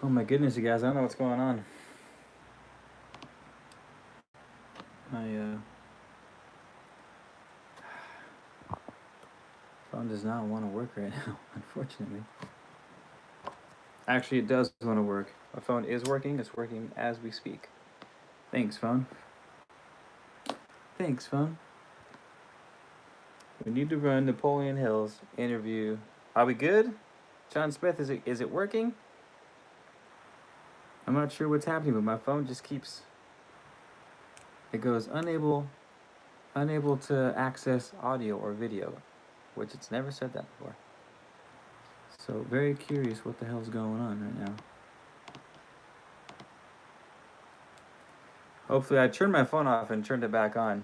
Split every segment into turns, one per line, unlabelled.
Oh my goodness, you guys, I don't know what's going on. My phone does not want to work right now, unfortunately. Actually, it does want to work. My phone is working. It's working as we speak. Thanks, phone. Thanks, phone. We need to run Napoleon Hill's interview. Are we good? John Smith, is it working? I'm not sure what's happening, but my phone just keeps. It goes unable to access audio or video, which it's never said that before. So very curious what the hell's going on right now. Hopefully I turned my phone off and turned it back on.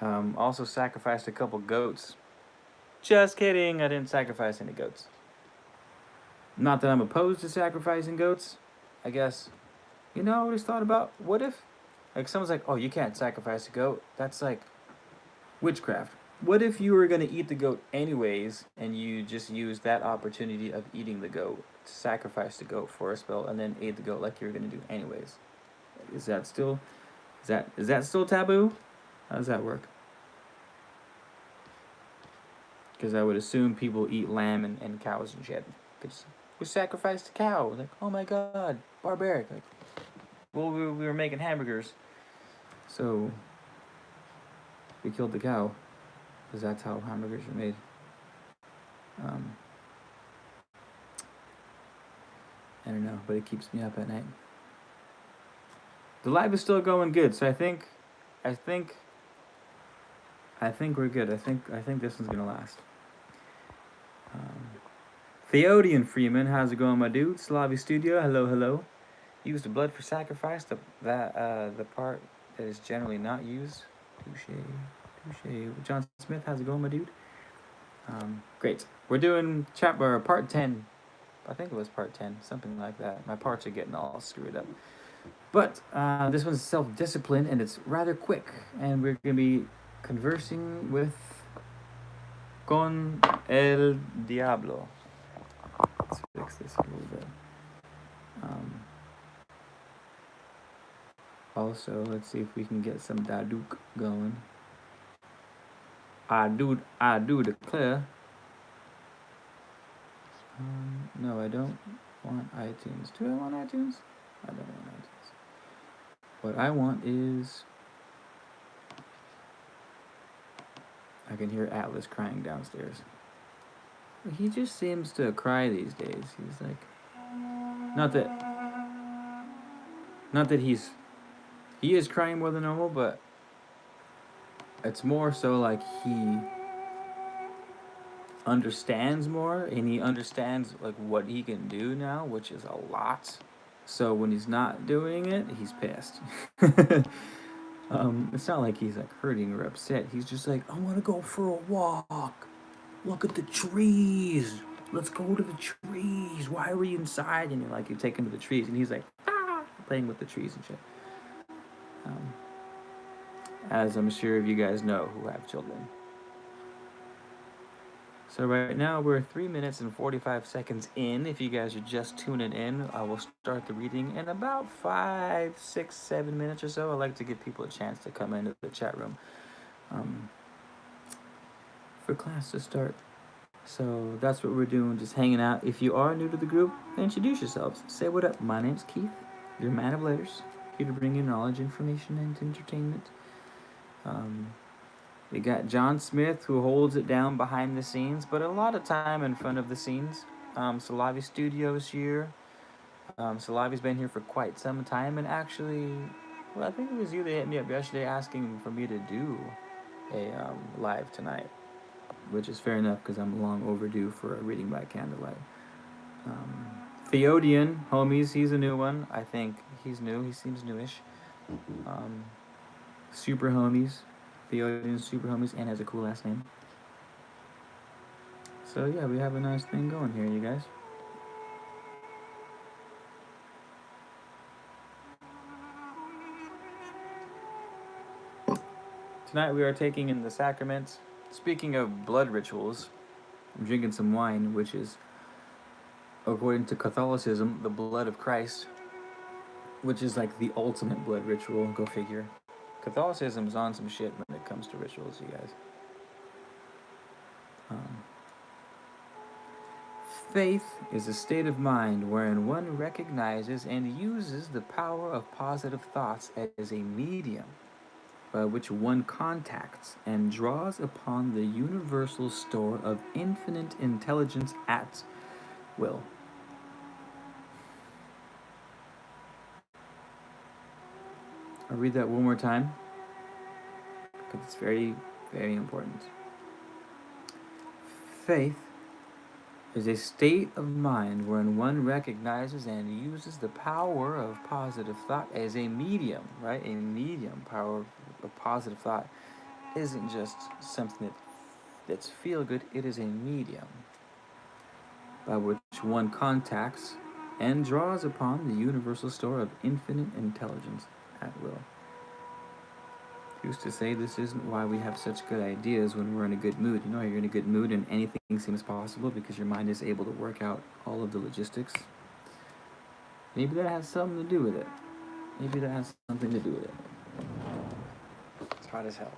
Also sacrificed a couple goats. Just kidding, I didn't sacrifice any goats. Not that I'm opposed to sacrificing goats. I guess, I always thought about, what if, like, someone's like, oh, you can't sacrifice a goat. That's like witchcraft. What if you were going to eat the goat anyways, and you just used that opportunity of eating the goat to sacrifice the goat for a spell, and then ate the goat like you were going to do anyways? Is that still taboo? How does that work? Because I would assume people eat lamb and cows and shit. We sacrificed a cow. Like, oh my god, barbaric. Like, well, we were making hamburgers, so we killed the cow, because that's how hamburgers are made. I don't know, but it keeps me up at night. The live is still going good, so I think we're good. I think this one's gonna last. Theodian Freeman, how's it going, my dude? Slavi Studio, hello. Use the blood for sacrifice. The part that is generally not used. Touche. John Smith, how's it going, my dude? Great. We're doing part 10. I think it was part 10, something like that. My parts are getting all screwed up. But this one's self-discipline, and it's rather quick. And we're going to be conversing with Con el Diablo. Let's fix this a little bit. Also, let's see if we can get some Dadouk going. I do declare. No, I don't want iTunes. Do I want iTunes? I don't want iTunes. What I want is... I can hear Atlas crying downstairs. He just seems to cry these days. He's like... Not that he is crying more than normal, but it's more so like he understands more, and he understands like what he can do now, which is a lot. So when he's not doing it, he's pissed. It's not like he's like hurting or upset. He's just like, I want to go for a walk. Look at the trees. Let's go to the trees. Why are we inside? And you take him to the trees, and he's like, playing with the trees and shit. As I'm sure you guys know who have children. So right now we're 3 minutes and 45 seconds in. If you guys are just tuning in, I will start the reading in about 5, 6, 7 minutes or so. I like to give people a chance to come into the chat room for class to start. So that's what we're doing, just hanging out. If you are new to the group, introduce yourselves. Say what up. My name's Keith. You're a man of letters, here to bring you knowledge, information, and entertainment. We got John Smith, who holds it down behind the scenes, but a lot of time in front of the scenes. Salavi Studios here. Salavi's been here for quite some time, and actually, I think it was you that hit me up yesterday asking for me to do a live tonight, which is fair enough because I'm long overdue for a reading by candlelight. Theodian, homies, he's a new one. I think he's new. He seems newish. Super homies. Theodian super homies, and has a cool last name. So yeah, we have a nice thing going here, you guys. Tonight we are taking in the sacraments. Speaking of blood rituals, I'm drinking some wine, which is according to Catholicism, the blood of Christ, which is like the ultimate blood ritual. Go figure. Catholicism's on some shit when it comes to rituals, you guys. Um, Faith is a state of mind wherein one recognizes and uses the power of positive thoughts as a medium by which one contacts and draws upon the universal store of infinite intelligence at will. I'll read that one more time because it's very, very important. Faith is a state of mind wherein one recognizes and uses the power of positive thought as a medium, right? A medium. Power of positive thought isn't just something that's feel good, it is a medium by which one contacts and draws upon the universal store of infinite intelligence at will. Used to say this isn't why we have such good ideas when we're in a good mood. You know, you're in a good mood and anything seems possible because your mind is able to work out all of the logistics. Maybe that has something to do with it. Maybe that has something to do with it. It's hot as hell.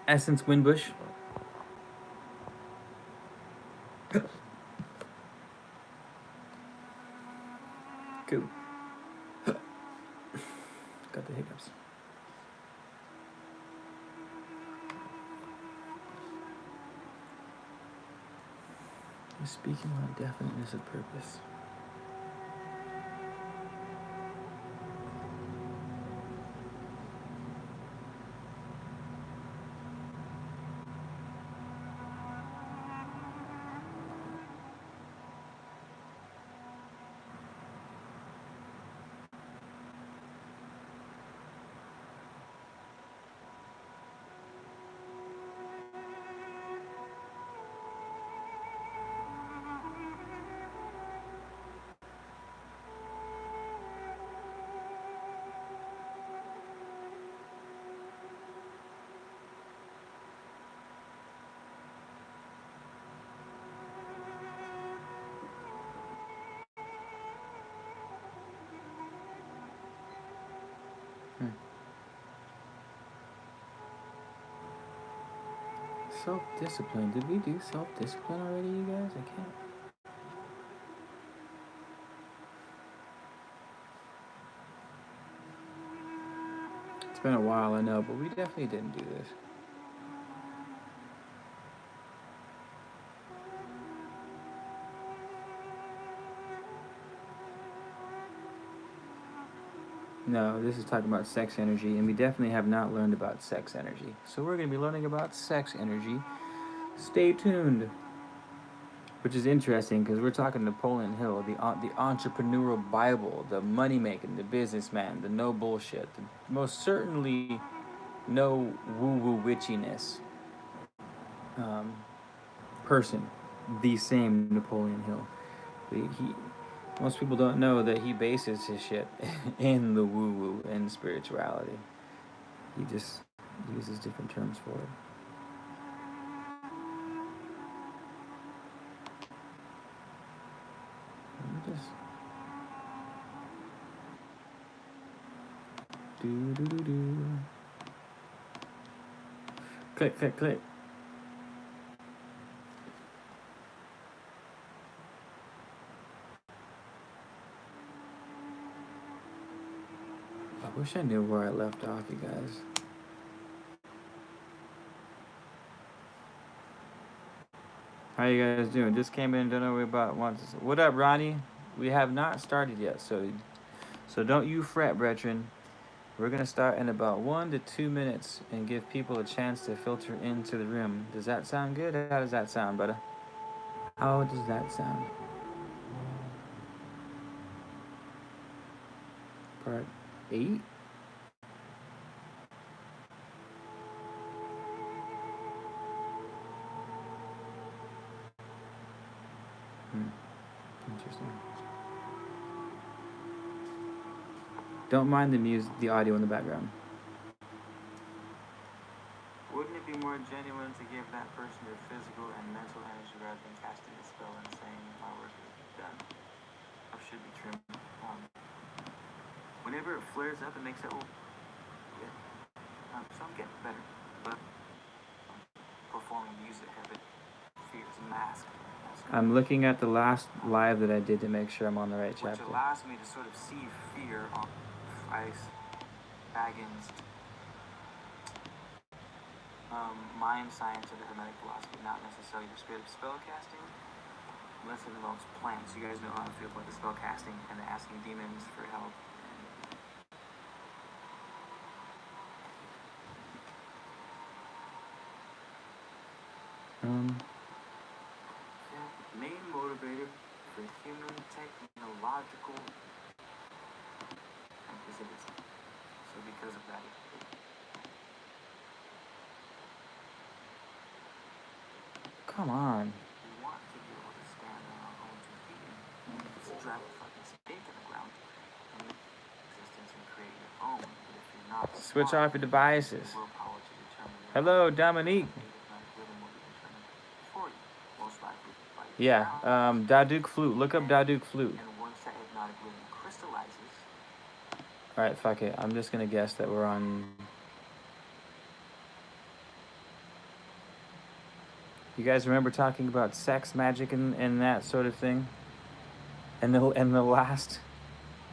Essence Winbush. Cool. Got the hiccups. You're speaking on definiteness of purpose. Self-discipline. Did we do self-discipline already, you guys? I can't. It's been a while, I know, but we definitely didn't do this. No, this is talking about sex energy, and we definitely have not learned about sex energy. So we're going to be learning about sex energy. Stay tuned. Which is interesting because we're talking Napoleon Hill, the entrepreneurial Bible, the money making, the businessman, the no bullshit, the most certainly no woo woo witchiness person, the same Napoleon Hill. Most people don't know that he bases his shit in the woo woo and spirituality. He just uses different terms for it. Just do. Click, click, click. I wish I knew where I left off, you guys. How you guys doing? Just came in, don't know about once. What up, Ronnie? We have not started yet, so don't you fret, brethren. We're gonna start in about 1 to 2 minutes and give people a chance to filter into the room. Does that sound good? How does that sound, brother? How does that sound? Part 8? Interesting. Don't mind the audio in the background. Wouldn't it be more genuine to give that person your physical and mental energy rather than casting a spell and saying my work is done? Or should be trimmed. Whenever it flares up, it makes it. So I'm getting better, but performing music habit fears mask. I'm looking at the last live that I did to make sure I'm on the right chapter. Which allows me to sort of see fear on ice against mind science of the Hermetic philosophy, not necessarily the spirit of spell casting, unless it involves plants. You guys know how I feel about the spell casting and the asking demons for help. Main motivator for human technological activity. So because of that. Come on. We want to be able to stand on our own 2 feet and just drive a fucking stake in the ground and existence and create your own. But if you're not switch off your devices. Hello, Dominique. Yeah, Daduk Flute. Look up Daduk Flute. Alright, fuck it. I'm just gonna guess that we're on... You guys remember talking about sex, magic, and that sort of thing? And the last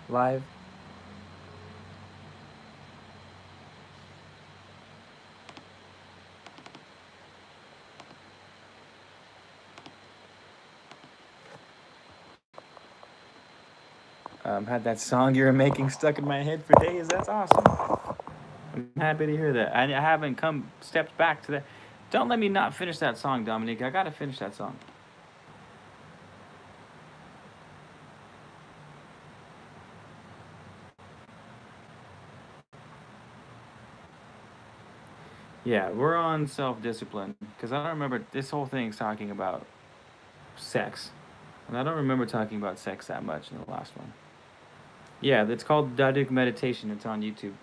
live? Had that song you were making stuck in my head for days. That's awesome. I'm happy to hear that. I haven't stepped back to that. Don't let me not finish that song, Dominique. I gotta finish that song. Yeah, we're on self-discipline because I don't remember this whole thing's talking about sex, and I don't remember talking about sex that much in the last one. Yeah, it's called Daduk Meditation. It's on YouTube.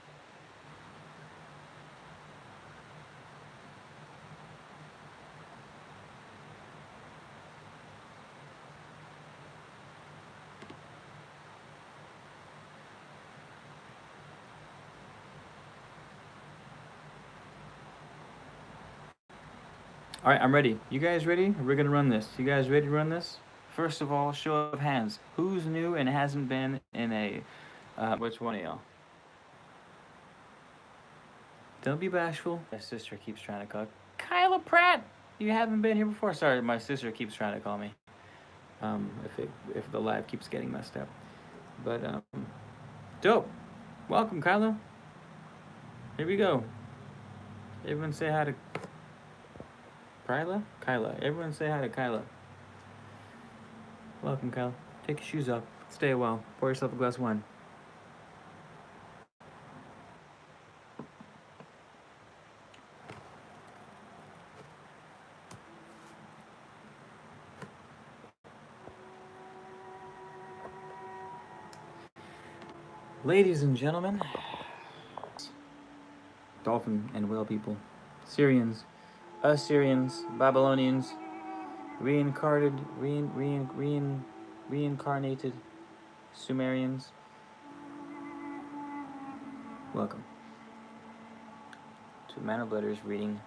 All right, I'm ready. You guys ready? We're gonna run this. You guys ready to run this? First of all, show of hands. Who's new and hasn't been in a... which one of y'all? Don't be bashful. My sister keeps trying to call. Kyla Pratt! You haven't been here before? Sorry, my sister keeps trying to call me. If the live keeps getting messed up. But, dope. Welcome, Kyla. Here we go. Everyone say hi to... Kyla? Kyla. Everyone say hi to Kyla. Welcome, Kyla. Take your shoes off. Stay a while. Pour yourself a glass of wine. Ladies and gentlemen, dolphin and whale people, Syrians, Assyrians, Babylonians, reincarnated Sumerians, welcome to Man of Letters reading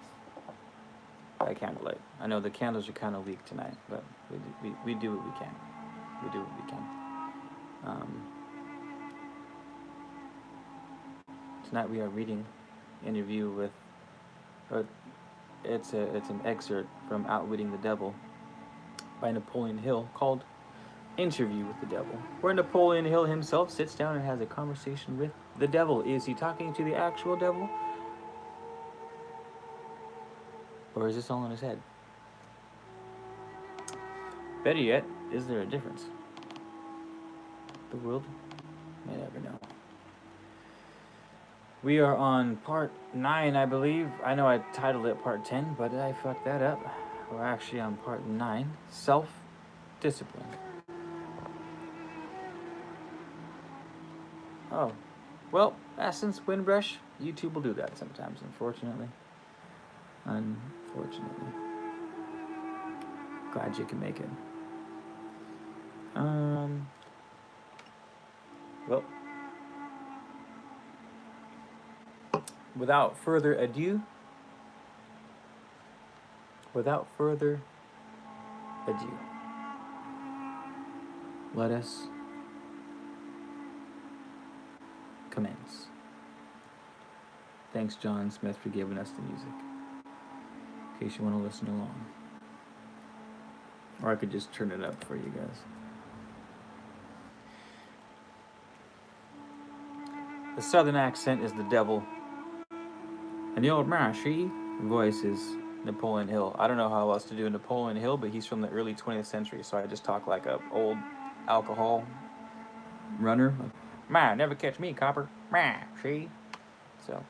by candlelight. I know the candles are kind of weak tonight, but we do what we can. We do what we can. Tonight we are reading interview with, it's an excerpt from Outwitting the Devil by Napoleon Hill called Interview with the Devil, where Napoleon Hill himself sits down and has a conversation with the devil. Is he talking to the actual devil? Or is this all in his head? Better yet, is there a difference? The world may never know. We are on part 9, I believe. I know I titled it part 10, but I fucked that up. We're actually on part 9, self-discipline. Oh, well, Essence Windbrush. YouTube will do that sometimes, unfortunately. Unfortunately. Glad you can make it. Well, without further ado, without further ado, let us commence. Thanks, John Smith, for giving us the music. In case you want to listen along. Or I could just turn it up for you guys. The southern accent is the devil. And the old man, she voice is Napoleon Hill. I don't know how else to do Napoleon Hill, but he's from the early 20th century, so I just talk like a old alcohol runner. Man, never catch me, copper. Man, she. So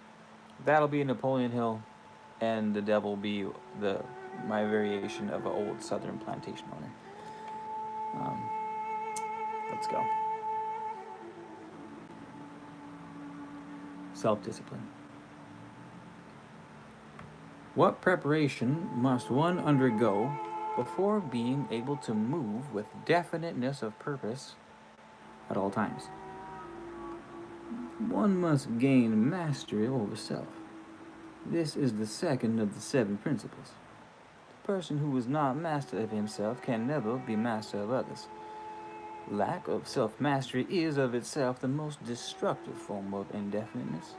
that'll be Napoleon Hill, and the devil will be my variation of an old southern plantation owner. Let's go. Self-discipline. What preparation must one undergo before being able to move with definiteness of purpose at all times? One must gain mastery over self. This is the second of the 7 principles. The person who is not master of himself can never be master of others. Lack of self-mastery is of itself the most destructive form of indefiniteness.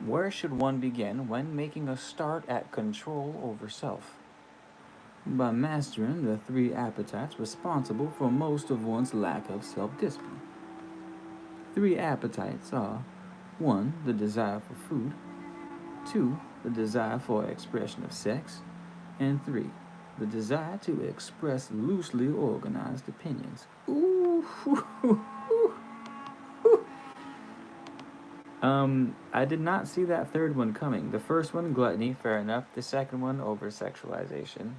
Where should one begin when making a start at control over self? By mastering the 3 appetites responsible for most of one's lack of self-discipline. 3 appetites are 1. The desire for food, 2. The desire for expression of sex, and 3. The desire to express loosely organized opinions. Ooh. I did not see that third one coming. The first one, gluttony, fair enough. The second one, over-sexualization,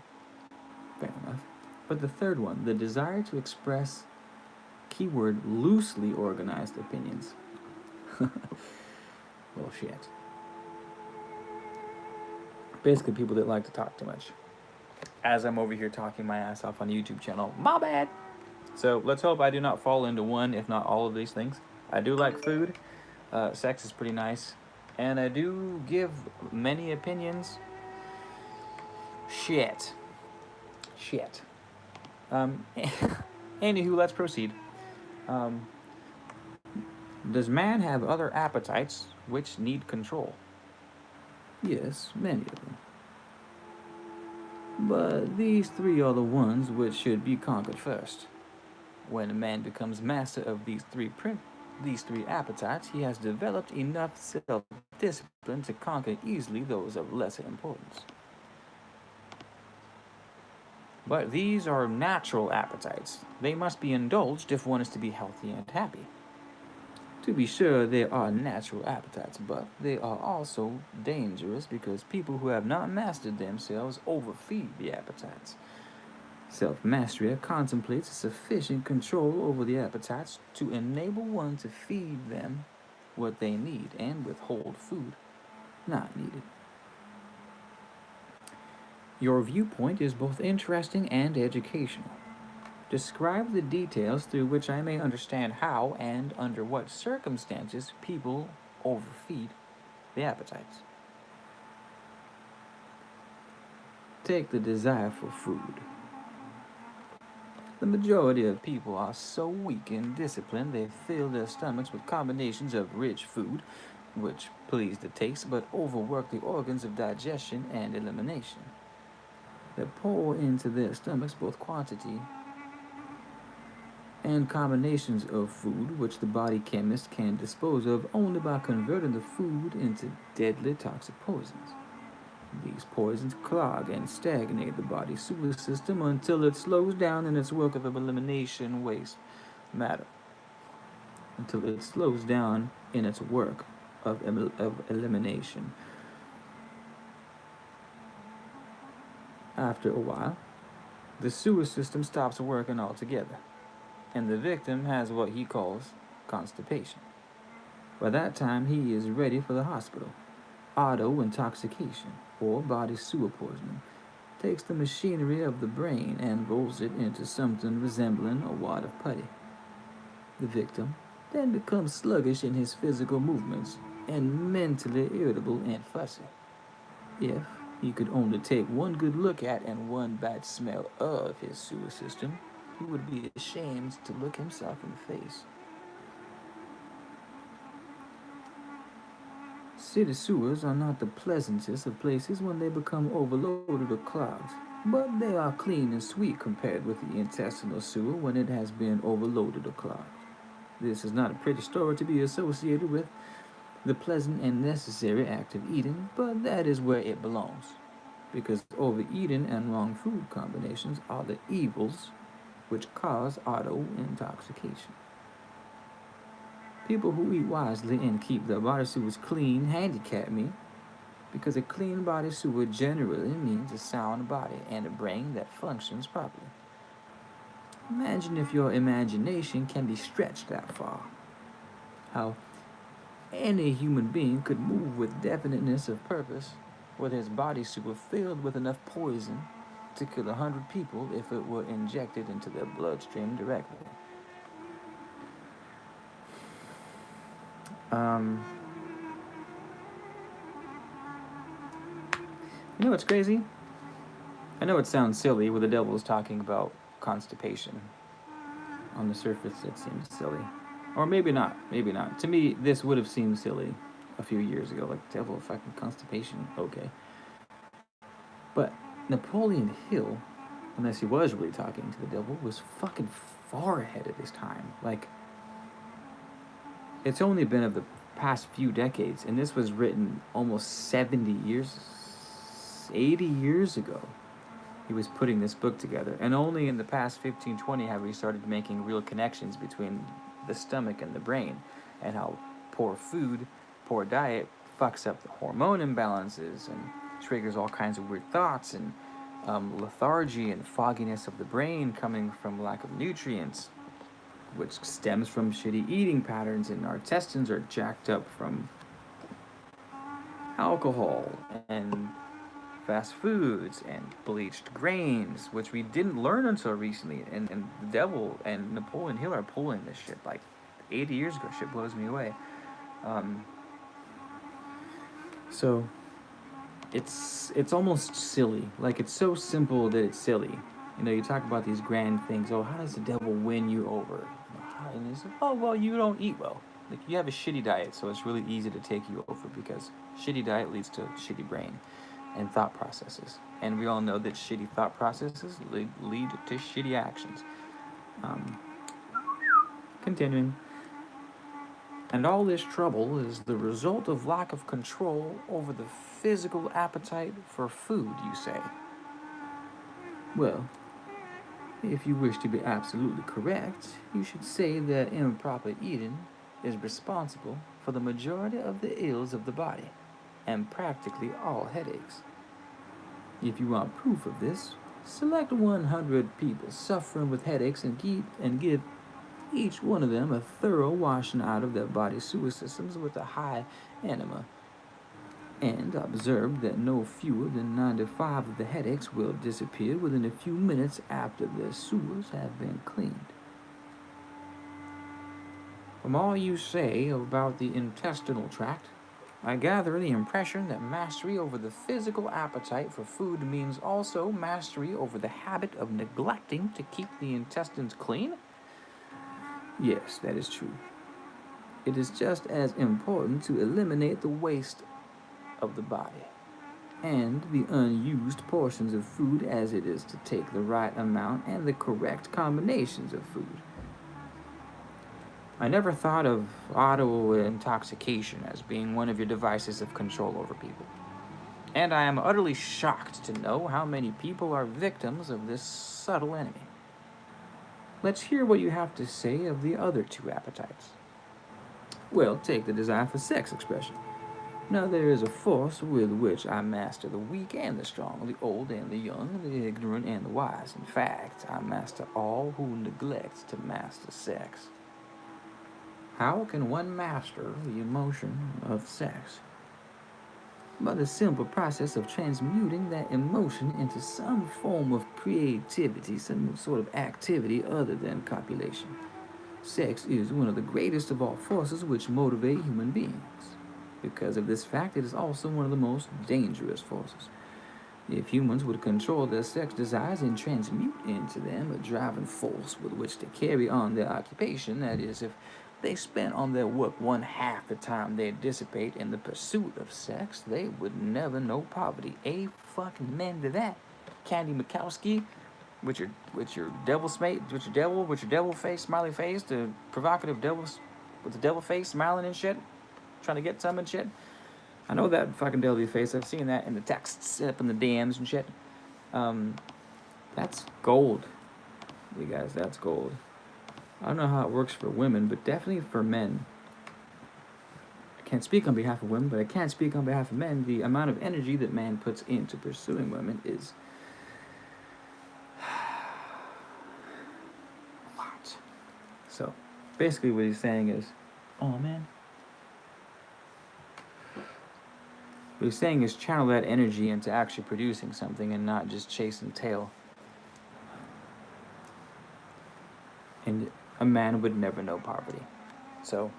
fair enough. But the third one, the desire to express, keyword, loosely organized opinions. Well, shit. Basically, people that like to talk too much. As I'm over here talking my ass off on the YouTube channel. My bad! So, let's hope I do not fall into one, if not all of these things. I do like food. Sex is pretty nice. And I do give many opinions. Shit. Anywho, let's proceed. Does man have other appetites which need control? Yes, many of them. But these 3 are the ones which should be conquered first. When a man becomes master of these three appetites, he has developed enough self-discipline to conquer easily those of lesser importance. But these are natural appetites. They must be indulged if one is to be healthy and happy. To be sure, there are natural appetites, but they are also dangerous because people who have not mastered themselves overfeed the appetites. Self-mastery contemplates sufficient control over the appetites to enable one to feed them what they need and withhold food not needed. Your viewpoint is both interesting and educational. Describe the details through which I may understand how and under what circumstances people overfeed the appetites. Take the desire for food. The majority of people are so weak in discipline they fill their stomachs with combinations of rich food, which please the taste but overwork the organs of digestion and elimination. They pour into their stomachs both quantity and combinations of food which the body chemist can dispose of only by converting the food into deadly toxic poisons. These poisons clog and stagnate the body's sewer system until it slows down in its work of elimination waste matter. Elimination. After a while, the sewer system stops working altogether, and the victim has what he calls constipation. By that time, he is ready for the hospital. Auto intoxication, or body sewer poisoning, takes the machinery of the brain and rolls it into something resembling a wad of putty. The victim then becomes sluggish in his physical movements and mentally irritable and fussy. If he could only take one good look at and one bad smell of his sewer system, he would be ashamed to look himself in the face. City sewers are not the pleasantest of places when they become overloaded or clogged, but they are clean and sweet compared with the intestinal sewer when it has been overloaded or clogged. This is not a pretty story to be associated with the pleasant and necessary act of eating, but that is where it belongs, because overeating and wrong food combinations are the evils which cause auto intoxication. People who eat wisely and keep their body sewers clean handicap me because a clean body sewer generally means a sound body and a brain that functions properly. Imagine if your imagination can be stretched that far. How any human being could move with definiteness of purpose with his body sewer filled with enough poison to kill 100 people if it were injected into their bloodstream directly. Um, you know what's crazy? I know it sounds silly when the devil is talking about constipation. On the surface, it seems silly. Or maybe not, maybe not. To me, this would have seemed silly a few years ago. Like, devil, fucking constipation, okay. But Napoleon Hill, unless he was really talking to the devil, was fucking far ahead of his time. Like, it's only been of the past few decades, and this was written almost 70 years, 80 years ago. He was putting this book together, and only in the past 15, 20 have we started making real connections between the stomach and the brain, and how poor food, poor diet fucks up the hormone imbalances and triggers all kinds of weird thoughts and lethargy and fogginess of the brain coming from lack of nutrients, which stems from shitty eating patterns, and our intestines are jacked up from alcohol and fast foods and bleached grains, which we didn't learn until recently. And the devil and Napoleon Hill are pulling this shit like 80 years ago. Shit blows me away. So it's almost silly. Like, it's so simple that it's silly. You know, you talk about these grand things. Oh, how does the devil win you over? And it's like, oh, well, you don't eat well. Like, you have a shitty diet, so it's really easy to take you over because shitty diet leads to shitty brain and thought processes. And we all know that shitty thought processes lead to shitty actions. Continuing. And all this trouble is the result of lack of control over the physical appetite for food, you say. Well, if you wish to be absolutely correct, you should say that improper eating is responsible for the majority of the ills of the body, and practically all headaches. If you want proof of this, select 100 people suffering with headaches and give each one of them a thorough washing out of their body sewer systems with a high enema, and observe that no fewer than 95 of the headaches will disappear within a few minutes after their sewers have been cleaned. From all you say about the intestinal tract, I gather the impression that mastery over the physical appetite for food means also mastery over the habit of neglecting to keep the intestines clean? Yes, that is true. It is just as important to eliminate the waste of the body and the unused portions of food as it is to take the right amount and the correct combinations of food. I never thought of auto intoxication as being one of your devices of control over people. And I am utterly shocked to know how many people are victims of this subtle enemy. Let's hear what you have to say of the other two appetites. Well, take the desire for sex expression. Now there is a force with which I master the weak and the strong, the old and the young, the ignorant and the wise. In fact, I master all who neglect to master sex. How can one master the emotion of sex? By the simple process of transmuting that emotion into some form of creativity, some sort of activity other than copulation. Sex is one of the greatest of all forces which motivate human beings. Because of this fact, it is also one of the most dangerous forces. If humans would control their sex desires and transmute into them a driving force with which to carry on their occupation, that is, if they spent on their work one half the time they dissipate in the pursuit of sex, they would never know poverty. A fucking man to that. Candy Mikowski, with your devil with your devil face, smiley face, the provocative devil with the devil face, smiling and shit, trying to get some and shit. I know that fucking devil face. I've seen that in the texts up in the DMs and shit. Um, that's gold, you guys. That's gold. I don't know how it works for women, but definitely for men. I can't speak on behalf of women, but I can speak on behalf of men. The amount of energy that man puts into pursuing women is a lot. So, basically, what he's saying is, oh man. What he's saying is channel that energy into actually producing something and not just chasing tail. And a man would never know poverty. So,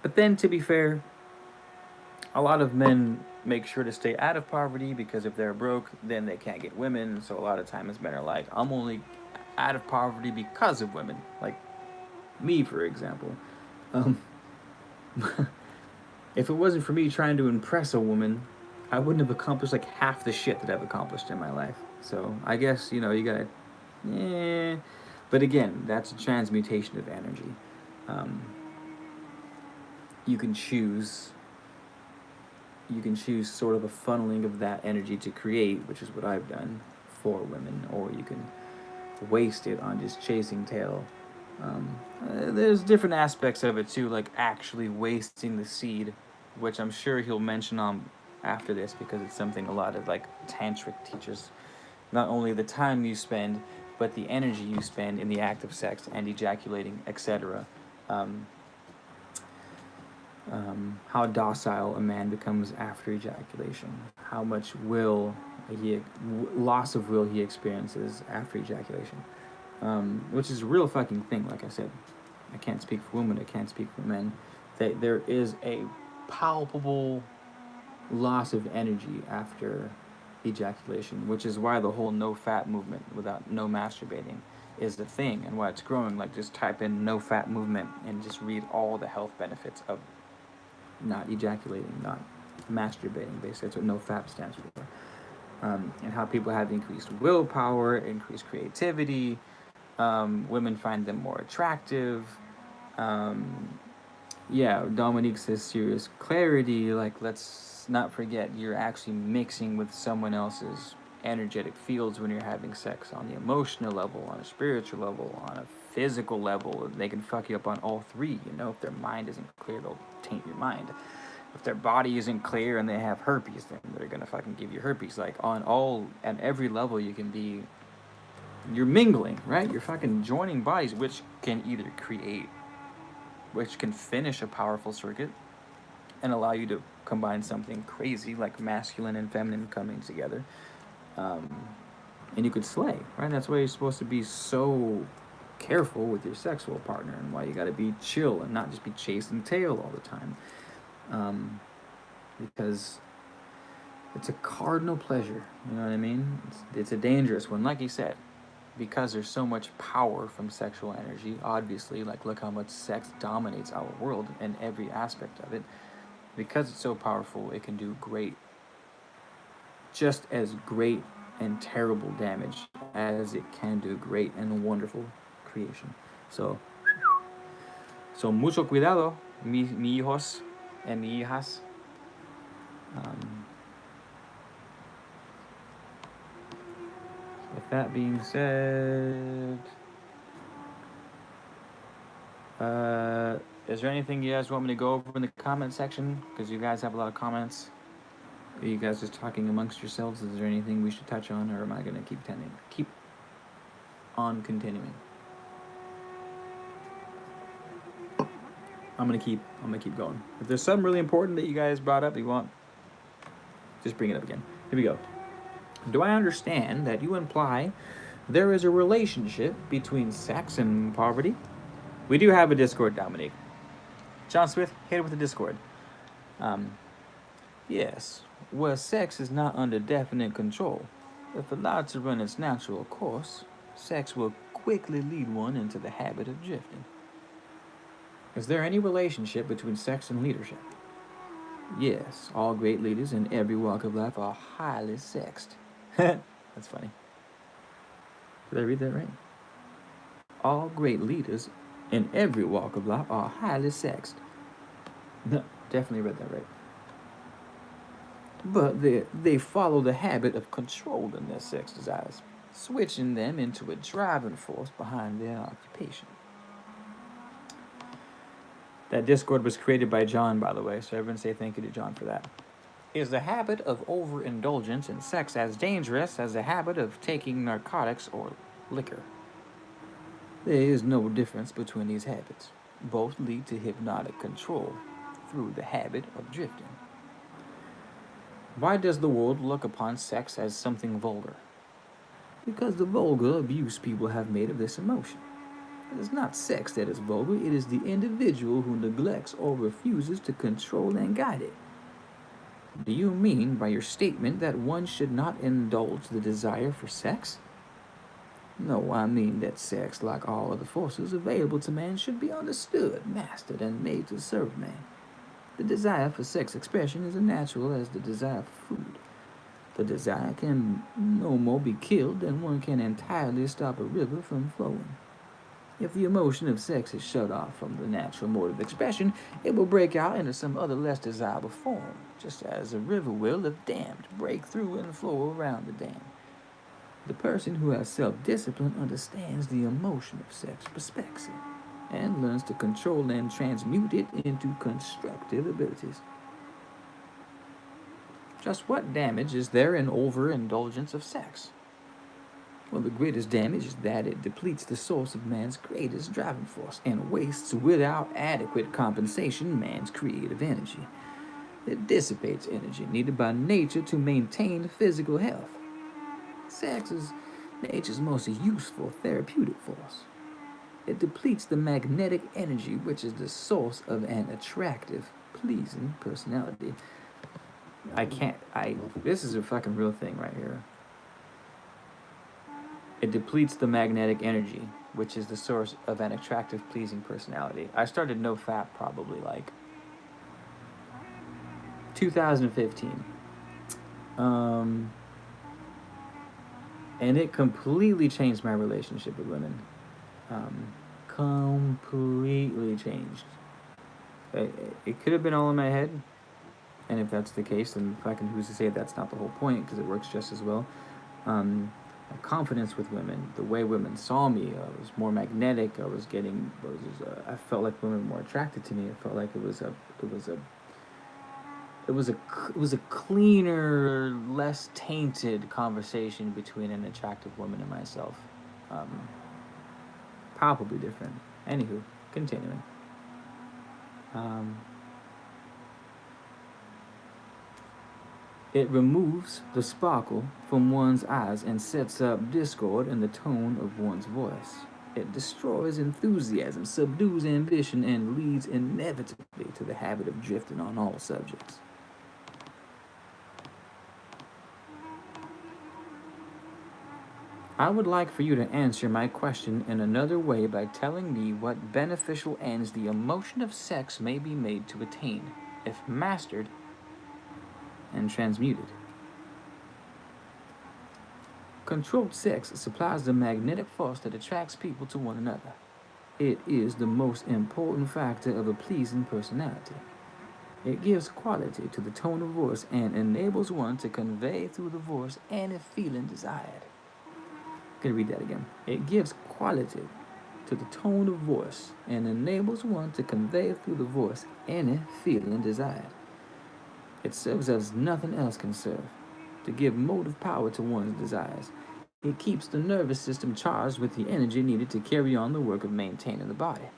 but then to be fair, a lot of men make sure to stay out of poverty because if they're broke, then they can't get women. So a lot of times men are like, I'm only out of poverty because of women. Like me, for example. Um, if it wasn't for me trying to impress a woman, I wouldn't have accomplished like half the shit that I've accomplished in my life. So I guess, you gotta, yeah. But again, that's a transmutation of energy. Um, you can choose sort of a funneling of that energy to create, which is what I've done for women, or you can waste it on just chasing tail. There's different aspects of it too, like actually wasting the seed, which I'm sure he'll mention on after this because it's something a lot of like tantric teachers. Not only the time you spend, but the energy you spend in the act of sex and ejaculating, etc. How docile a man becomes after ejaculation, how much loss of will he experiences after ejaculation, which is a real fucking thing. Like I said, I can't speak for women, I can't speak for men. That there is a palpable loss of energy after ejaculation, which is why the whole no fat movement without no masturbating is the thing and why it's growing. Like just type in no fat movement and just read all the health benefits of not ejaculating, not masturbating. Basically, that's what no fap stands for. And how people have increased willpower, increased creativity. Women find them more attractive. Dominique says serious clarity. Like, let's not forget you're actually mixing with someone else's energetic fields when you're having sex on the emotional level, on a spiritual level, on a physical level. They can fuck you up on all three. If their mind isn't clear, they'll taint your mind. If their body isn't clear and they have herpes, then they're gonna fucking give you herpes. Like on all and every level, you're mingling, right? You're fucking joining bodies, which can either which can finish a powerful circuit and allow you to combine something crazy like masculine and feminine coming together. And you could slay, right? That's why you're supposed to be so careful with your sexual partner and why you got to be chill and not just be chasing tail all the time. Because it's a cardinal pleasure, you know what I mean? It's a dangerous one, like you said, because there's so much power from sexual energy, obviously, like look how much sex dominates our world and every aspect of it. Because it's so powerful, it can do just as great and terrible damage as it can do great and wonderful creation. So mucho cuidado, mi hijos and mi hijas. With that being said, is there anything you guys want me to go over in the comment section? Because you guys have a lot of comments. Are you guys just talking amongst yourselves? Is there anything we should touch on, or am I going to keep on continuing? I'm gonna keep going. If there's something really important that you guys brought up, you want, just bring it up again. Here we go. Do I understand that you imply there is a relationship between sex and poverty? We do have a Discord, Dominique. John Smith, hit it with the Discord. Yes, where sex is not under definite control. If allowed to run its natural course, sex will quickly lead one into the habit of drifting. Is there any relationship between sex and leadership? Yes, all great leaders in every walk of life are highly sexed. That's funny. Did I read that right? All great leaders in every walk of life are highly sexed. No, definitely read that right. But they follow the habit of controlling their sex desires, switching them into a driving force behind their occupation. That Discord was created by John, by the way, so everyone say thank you to John for that. Is the habit of overindulgence in sex as dangerous as the habit of taking narcotics or liquor? There is no difference between these habits. Both lead to hypnotic control through the habit of drifting. Why does the world look upon sex as something vulgar? Because the vulgar abuse people have made of this emotion. It is not sex that is vulgar, it is the individual who neglects or refuses to control and guide it. Do you mean by your statement that one should not indulge the desire for sex? No, I mean that sex, like all other forces available to man, should be understood, mastered, and made to serve man. The desire for sex expression is as natural as the desire for food. The desire can no more be killed than one can entirely stop a river from flowing. If the emotion of sex is shut off from the natural mode of expression, it will break out into some other less desirable form, just as a river will, if dammed, break through and flow around the dam. The person who has self-discipline understands the emotion of sex, respects it, and learns to control and transmute it into constructive abilities. Just what damage is there in overindulgence of sex? Well, the greatest damage is that it depletes the source of man's greatest driving force and wastes without adequate compensation man's creative energy. It dissipates energy needed by nature to maintain physical health. Sex is nature's most useful therapeutic force. It depletes the magnetic energy which is the source of an attractive, pleasing personality. This is a fucking real thing right here. It depletes the magnetic energy, which is the source of an attractive, pleasing personality. I started NoFap probably like 2015. And it completely changed my relationship with women. Completely changed. It could have been all in my head. And if that's the case, then fucking who's to say that's not the whole point, because it works just as well. My confidence with women, the way women saw me, I was more magnetic. I felt like women were more attracted to me. I felt like it was a cleaner, less tainted conversation between an attractive woman and myself. Palpably different. Anywho, continuing. It removes the sparkle from one's eyes and sets up discord in the tone of one's voice. It destroys enthusiasm, subdues ambition, and leads inevitably to the habit of drifting on all subjects. I would like for you to answer my question in another way by telling me what beneficial ends the emotion of sex may be made to attain, if mastered and transmuted. Controlled sex supplies the magnetic force that attracts people to one another. It is the most important factor of a pleasing personality. It gives quality to the tone of voice and enables one to convey through the voice any feeling desired. I'm going to read that again. It gives quality to the tone of voice and enables one to convey through the voice any feeling desired. It serves as nothing else can serve, to give motive power to one's desires. It keeps the nervous system charged with the energy needed to carry on the work of maintaining the body.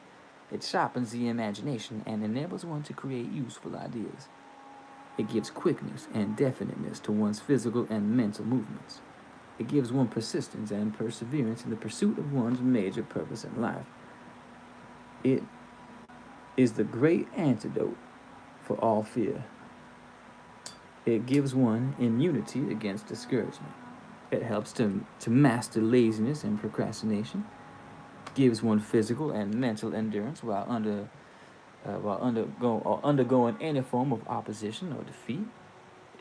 It sharpens the imagination and enables one to create useful ideas. It gives quickness and definiteness to one's physical and mental movements. It gives one persistence and perseverance in the pursuit of one's major purpose in life. It is the great antidote for all fear. It gives one immunity against discouragement. It helps to master laziness and procrastination. Gives one physical and mental endurance while undergoing any form of opposition or defeat.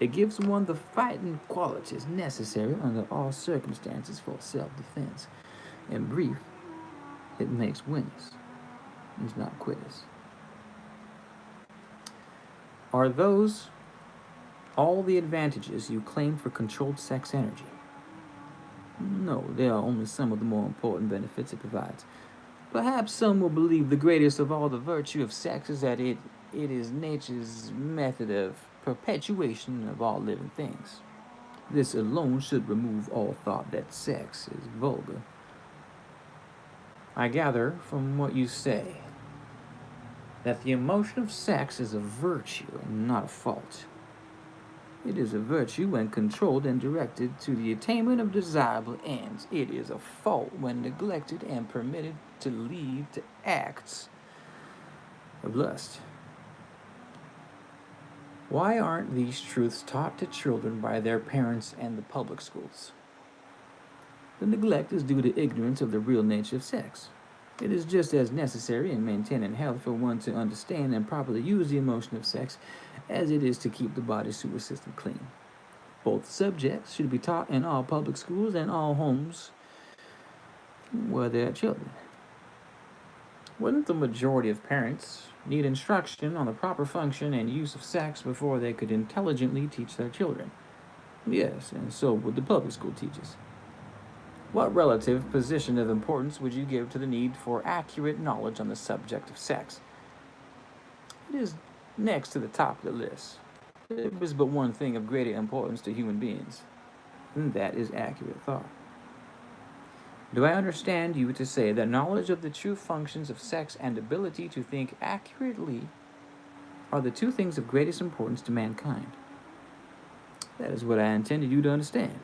It gives one the fighting qualities necessary under all circumstances for self-defense. In brief, it makes winners. It's not quitters. Are those all the advantages you claim for controlled sex energy? No, they are only some of the more important benefits it provides. Perhaps some will believe the greatest of all the virtue of sex is that it is nature's method of perpetuation of all living things. This alone should remove all thought that sex is vulgar. I gather from what you say that the emotion of sex is a virtue and not a fault. It is a virtue when controlled and directed to the attainment of desirable ends. It is a fault when neglected and permitted to lead to acts of lust. Why aren't these truths taught to children by their parents and the public schools? The neglect is due to ignorance of the real nature of sex. It is just as necessary in maintaining health for one to understand and properly use the emotion of sex as it is to keep the body's sewer system clean. Both subjects should be taught in all public schools and all homes where there are children. Wouldn't the majority of parents need instruction on the proper function and use of sex before they could intelligently teach their children? Yes, and so would the public school teachers. What relative position of importance would you give to the need for accurate knowledge on the subject of sex? It is next to the top of the list. There is but one thing of greater importance to human beings, and that is accurate thought. Do I understand you to say that knowledge of the true functions of sex and ability to think accurately are the two things of greatest importance to mankind? That is what I intended you to understand.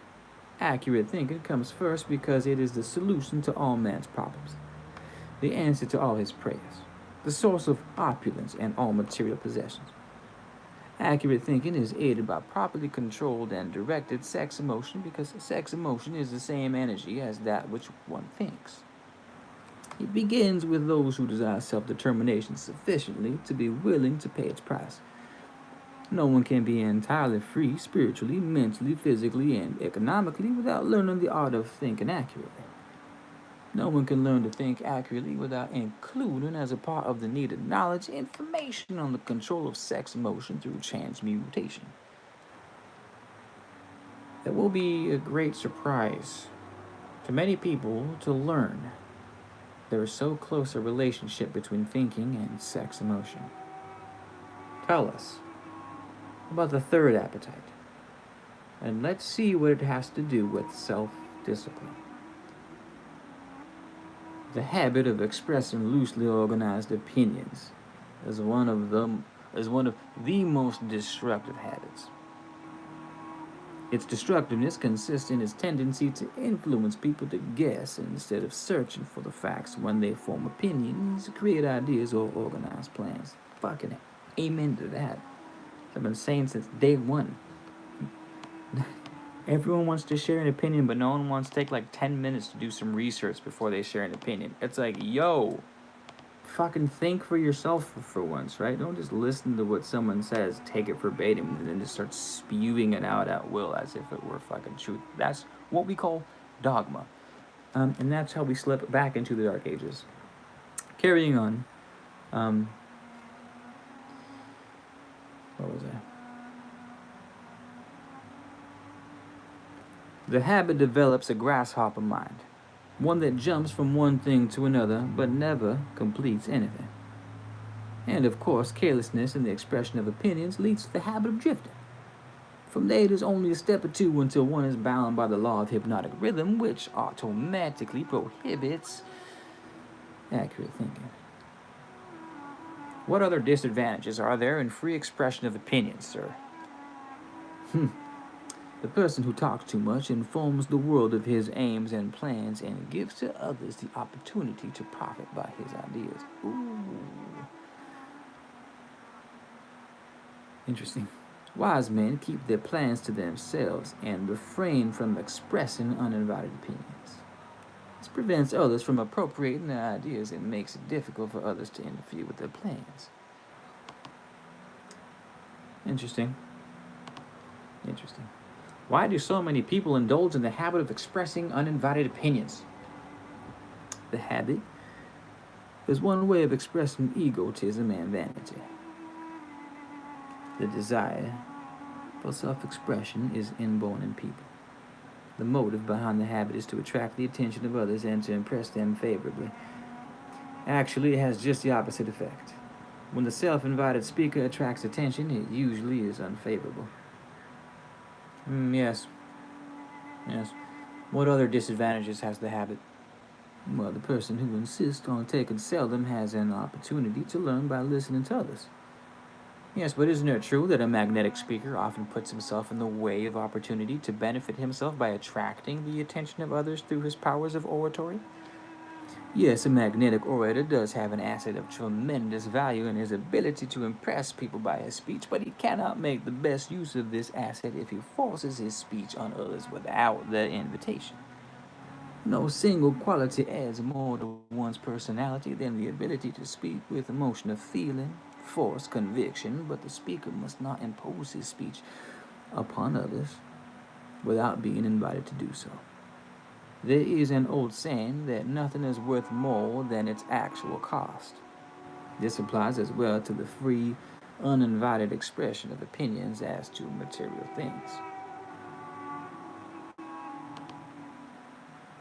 Accurate thinking comes first because it is the solution to all man's problems, the answer to all his prayers, the source of opulence and all material possessions. Accurate thinking is aided by properly controlled and directed sex emotion because sex emotion is the same energy as that which one thinks. It begins with those who desire self-determination sufficiently to be willing to pay its price. No one can be entirely free spiritually, mentally, physically, and economically without learning the art of thinking accurately. No one can learn to think accurately without including as a part of the needed knowledge information on the control of sex emotion through transmutation. It will be a great surprise to many people to learn there is so close a relationship between thinking and sex emotion. Tell us about the third appetite, and let's see what it has to do with self-discipline. The habit of expressing loosely organized opinions is one of the most destructive habits. Its destructiveness consists in its tendency to influence people to guess instead of searching for the facts when they form opinions, create ideas, or organize plans. Fucking amen to that. I've been saying since day one. Everyone wants to share an opinion, but no one wants to take like 10 minutes to do some research before they share an opinion. It's like, yo, fucking think for yourself for once, right? Don't just listen to what someone says, take it verbatim, and then just start spewing it out at will as if it were fucking truth. That's what we call dogma. And that's how we slip back into the Dark Ages. Carrying on. What was that? The habit develops a grasshopper mind, one that jumps from one thing to another but never completes anything. And of course, carelessness in the expression of opinions leads to the habit of drifting. From there, it is only a step or two until one is bound by the law of hypnotic rhythm, which automatically prohibits accurate thinking. What other disadvantages are there in free expression of opinions, sir? The person who talks too much informs the world of his aims and plans and gives to others the opportunity to profit by his ideas. Ooh. Interesting. Wise men keep their plans to themselves and refrain from expressing uninvited opinions. This prevents others from appropriating their ideas and makes it difficult for others to interfere with their plans. Interesting. Interesting. Why do so many people indulge in the habit of expressing uninvited opinions? The habit is one way of expressing egotism and vanity. The desire for self-expression is inborn in people. The motive behind the habit is to attract the attention of others and to impress them favorably. Actually, it has just the opposite effect. When the self-invited speaker attracts attention, it usually is unfavorable. Yes. Yes. What other disadvantages has the habit? Well, the person who insists on taking seldom has an opportunity to learn by listening to others. Yes, but isn't it true that a magnetic speaker often puts himself in the way of opportunity to benefit himself by attracting the attention of others through his powers of oratory? Yes, a magnetic orator does have an asset of tremendous value in his ability to impress people by his speech, but he cannot make the best use of this asset if he forces his speech on others without their invitation. No single quality adds more to one's personality than the ability to speak with emotion of feeling, force, conviction, but the speaker must not impose his speech upon others without being invited to do so. There is an old saying that nothing is worth more than its actual cost. This applies as well to the free, uninvited expression of opinions as to material things.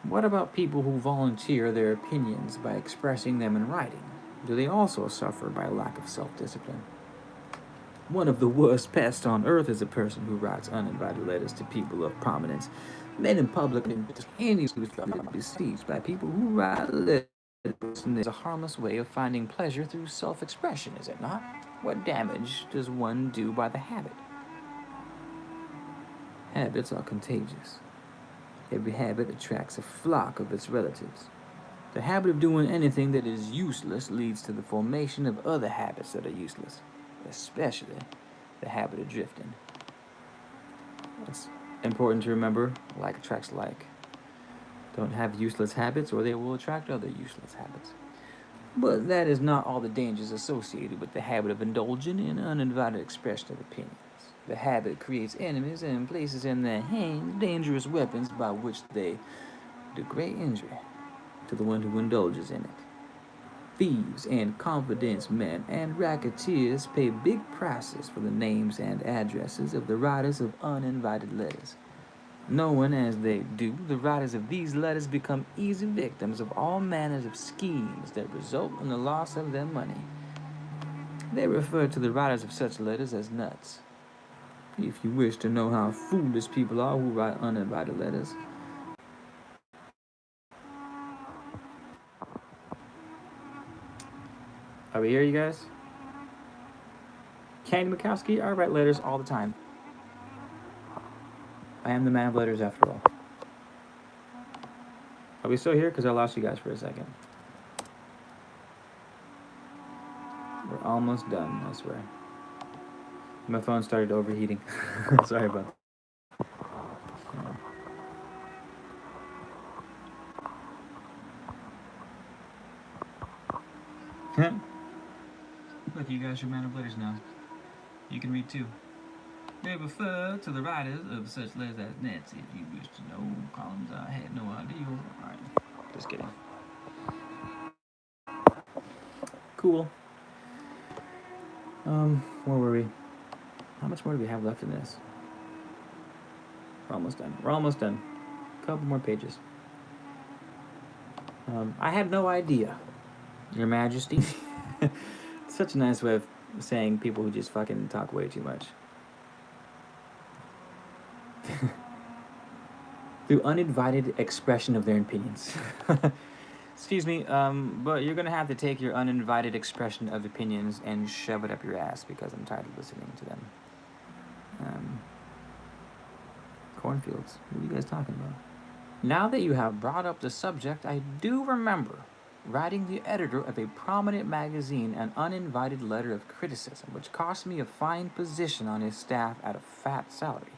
What about people who volunteer their opinions by expressing them in writing? Do they also suffer by lack of self-discipline? One of the worst pests on earth is a person who writes uninvited letters to people of prominence, men in public, and any besieged by people who write letters. Is a harmless way of finding pleasure through self-expression, is it not? What damage does one do by the habit? Habits are contagious. Every habit attracts a flock of its relatives. The habit of doing anything that is useless leads to the formation of other habits that are useless, especially the habit of drifting. It's important to remember like attracts like. Don't have useless habits or they will attract other useless habits. But that is not all the dangers associated with the habit of indulging in uninvited expression of opinions. The habit creates enemies and places in their hands dangerous weapons by which they do great injury to the one who indulges in it. Thieves and confidence men and racketeers pay big prices for the names and addresses of the writers of uninvited letters. Knowing as they do, the writers of these letters become easy victims of all manners of schemes that result in the loss of their money. They refer to the writers of such letters as nuts. If you wish to know how foolish people are who write uninvited letters, are we here, you guys? Kenny Mikowski, I write letters all the time. I am the man of letters after all. Are we still here? Because I lost you guys for a second. We're almost done, I swear. My phone started overheating. Sorry about that. Look, you guys are man of letters now. You can read too. They refer to the writers of such letters as Nancy. If you wish to know columns, I had no idea. Alright, just kidding. Cool. Where were we? How much more do we have left in this? We're almost done. We're almost done. A couple more pages. I had no idea, Your Majesty. Such a nice way of saying people who just fucking talk way too much. Through uninvited expression of their opinions. Excuse me, but you're gonna have to take your uninvited expression of opinions and shove it up your ass because I'm tired of listening to them. Um, Cornfields. What are you guys talking about? Now that you have brought up the subject, I do remember writing the editor of a prominent magazine an uninvited letter of criticism, which cost me a fine position on his staff at a fat salary.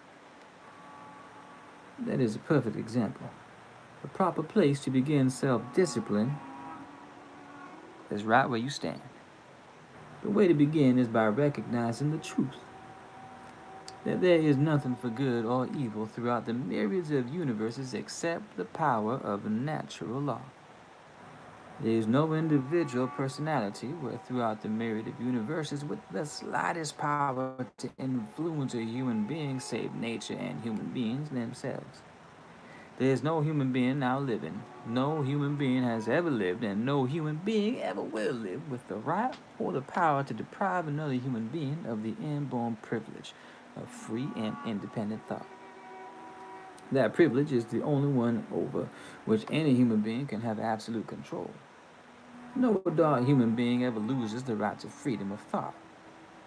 That is a perfect example. The proper place to begin self-discipline is right where you stand. The way to begin is by recognizing the truth that there is nothing for good or evil throughout the myriads of universes except the power of natural law. There is no individual personality where throughout the myriad of universes with the slightest power to influence a human being save nature and human beings themselves. There is no human being now living, no human being has ever lived, and no human being ever will live with the right or the power to deprive another human being of the inborn privilege of free and independent thought. That privilege is the only one over which any human being can have absolute control. No adult human being ever loses the right to freedom of thought,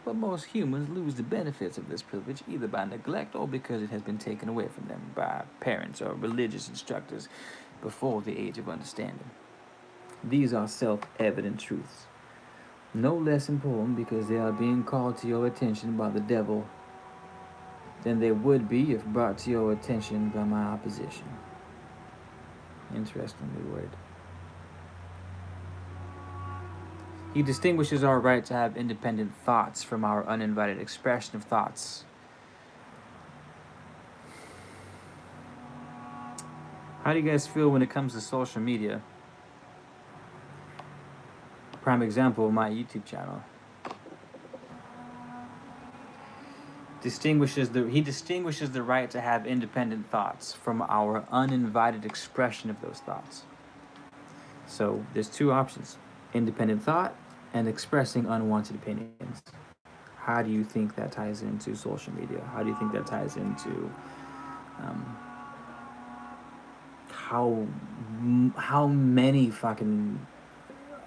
but most humans lose the benefits of this privilege either by neglect or because it has been taken away from them by parents or religious instructors before the age of understanding. These are self-evident truths, no less important because they are being called to your attention by the devil than they would be if brought to your attention by my opposition. Interestingly worded. He distinguishes our right to have independent thoughts from our uninvited expression of thoughts. How do you guys feel when it comes to social media? Prime example, my YouTube channel. He distinguishes the right to have independent thoughts from our uninvited expression of those thoughts. So there's two options: independent thought and expressing unwanted opinions. How do you think that ties into social media? How do you think that ties into how many fucking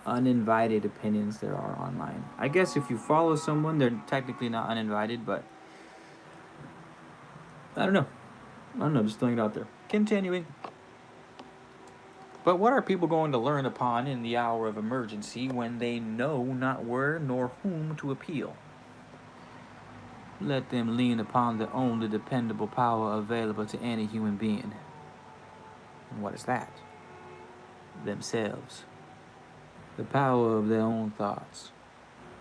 uninvited opinions there are online? I guess if you follow someone, they're technically not uninvited, but I don't know, just throwing it out there. Continuing. But what are people going to learn upon in the hour of emergency when they know not where nor whom to appeal? Let them lean upon the only dependable power available to any human being. And what is that? Themselves. The power of their own thoughts.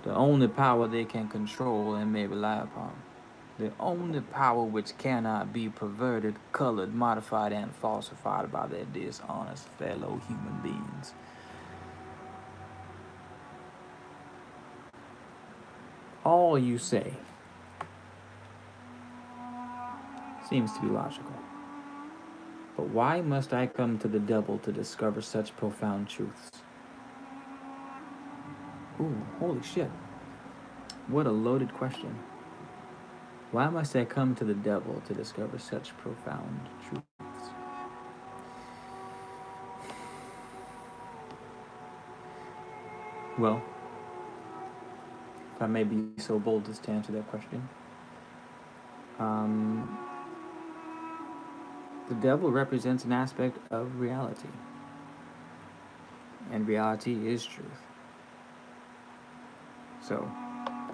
The only power they can control and may rely upon. The only power which cannot be perverted, colored, modified, and falsified by their dishonest fellow human beings. All you say seems to be logical. But why must I come to the devil to discover such profound truths? Ooh, holy shit. What a loaded question. Why must I come to the devil to discover such profound truths? Well, if I may be so bold as to answer that question, the devil represents an aspect of reality, and reality is truth. So,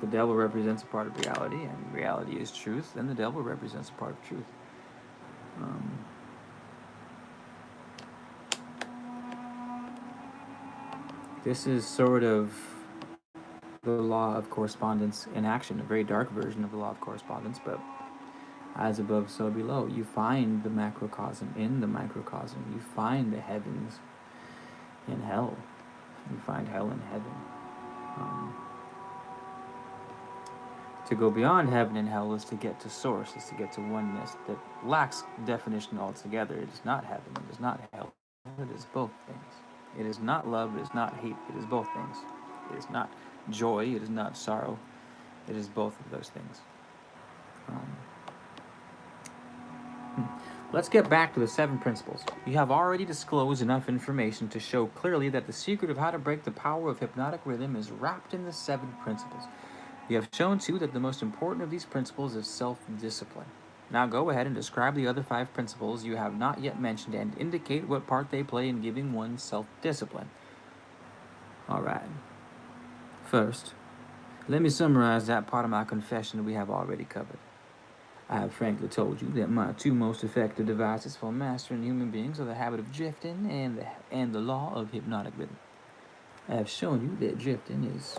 the devil represents a part of reality, and reality is truth, and the devil represents a part of truth. This is sort of the law of correspondence in action, a very dark version of the law of correspondence, but as above, so below. You find the macrocosm in the microcosm. You find the heavens in hell. You find hell in heaven. To go beyond heaven and hell is to get to source, is to get to oneness that lacks definition altogether. It is not heaven, it is not hell, it is both things. It is not love, it is not hate, it is both things. It is not joy, it is not sorrow, it is both of those things. Let's get back to the 7 principles. You have already disclosed enough information to show clearly that the secret of how to break the power of hypnotic rhythm is wrapped in the 7 principles. You have shown, too, that the most important of these principles is self-discipline. Now go ahead and describe the other 5 principles you have not yet mentioned and indicate what part they play in giving one self-discipline. Alright. First, let me summarize that part of my confession we have already covered. I have frankly told you that my 2 most effective devices for mastering human beings are the habit of drifting and the law of hypnotic rhythm. I have shown you that drifting is...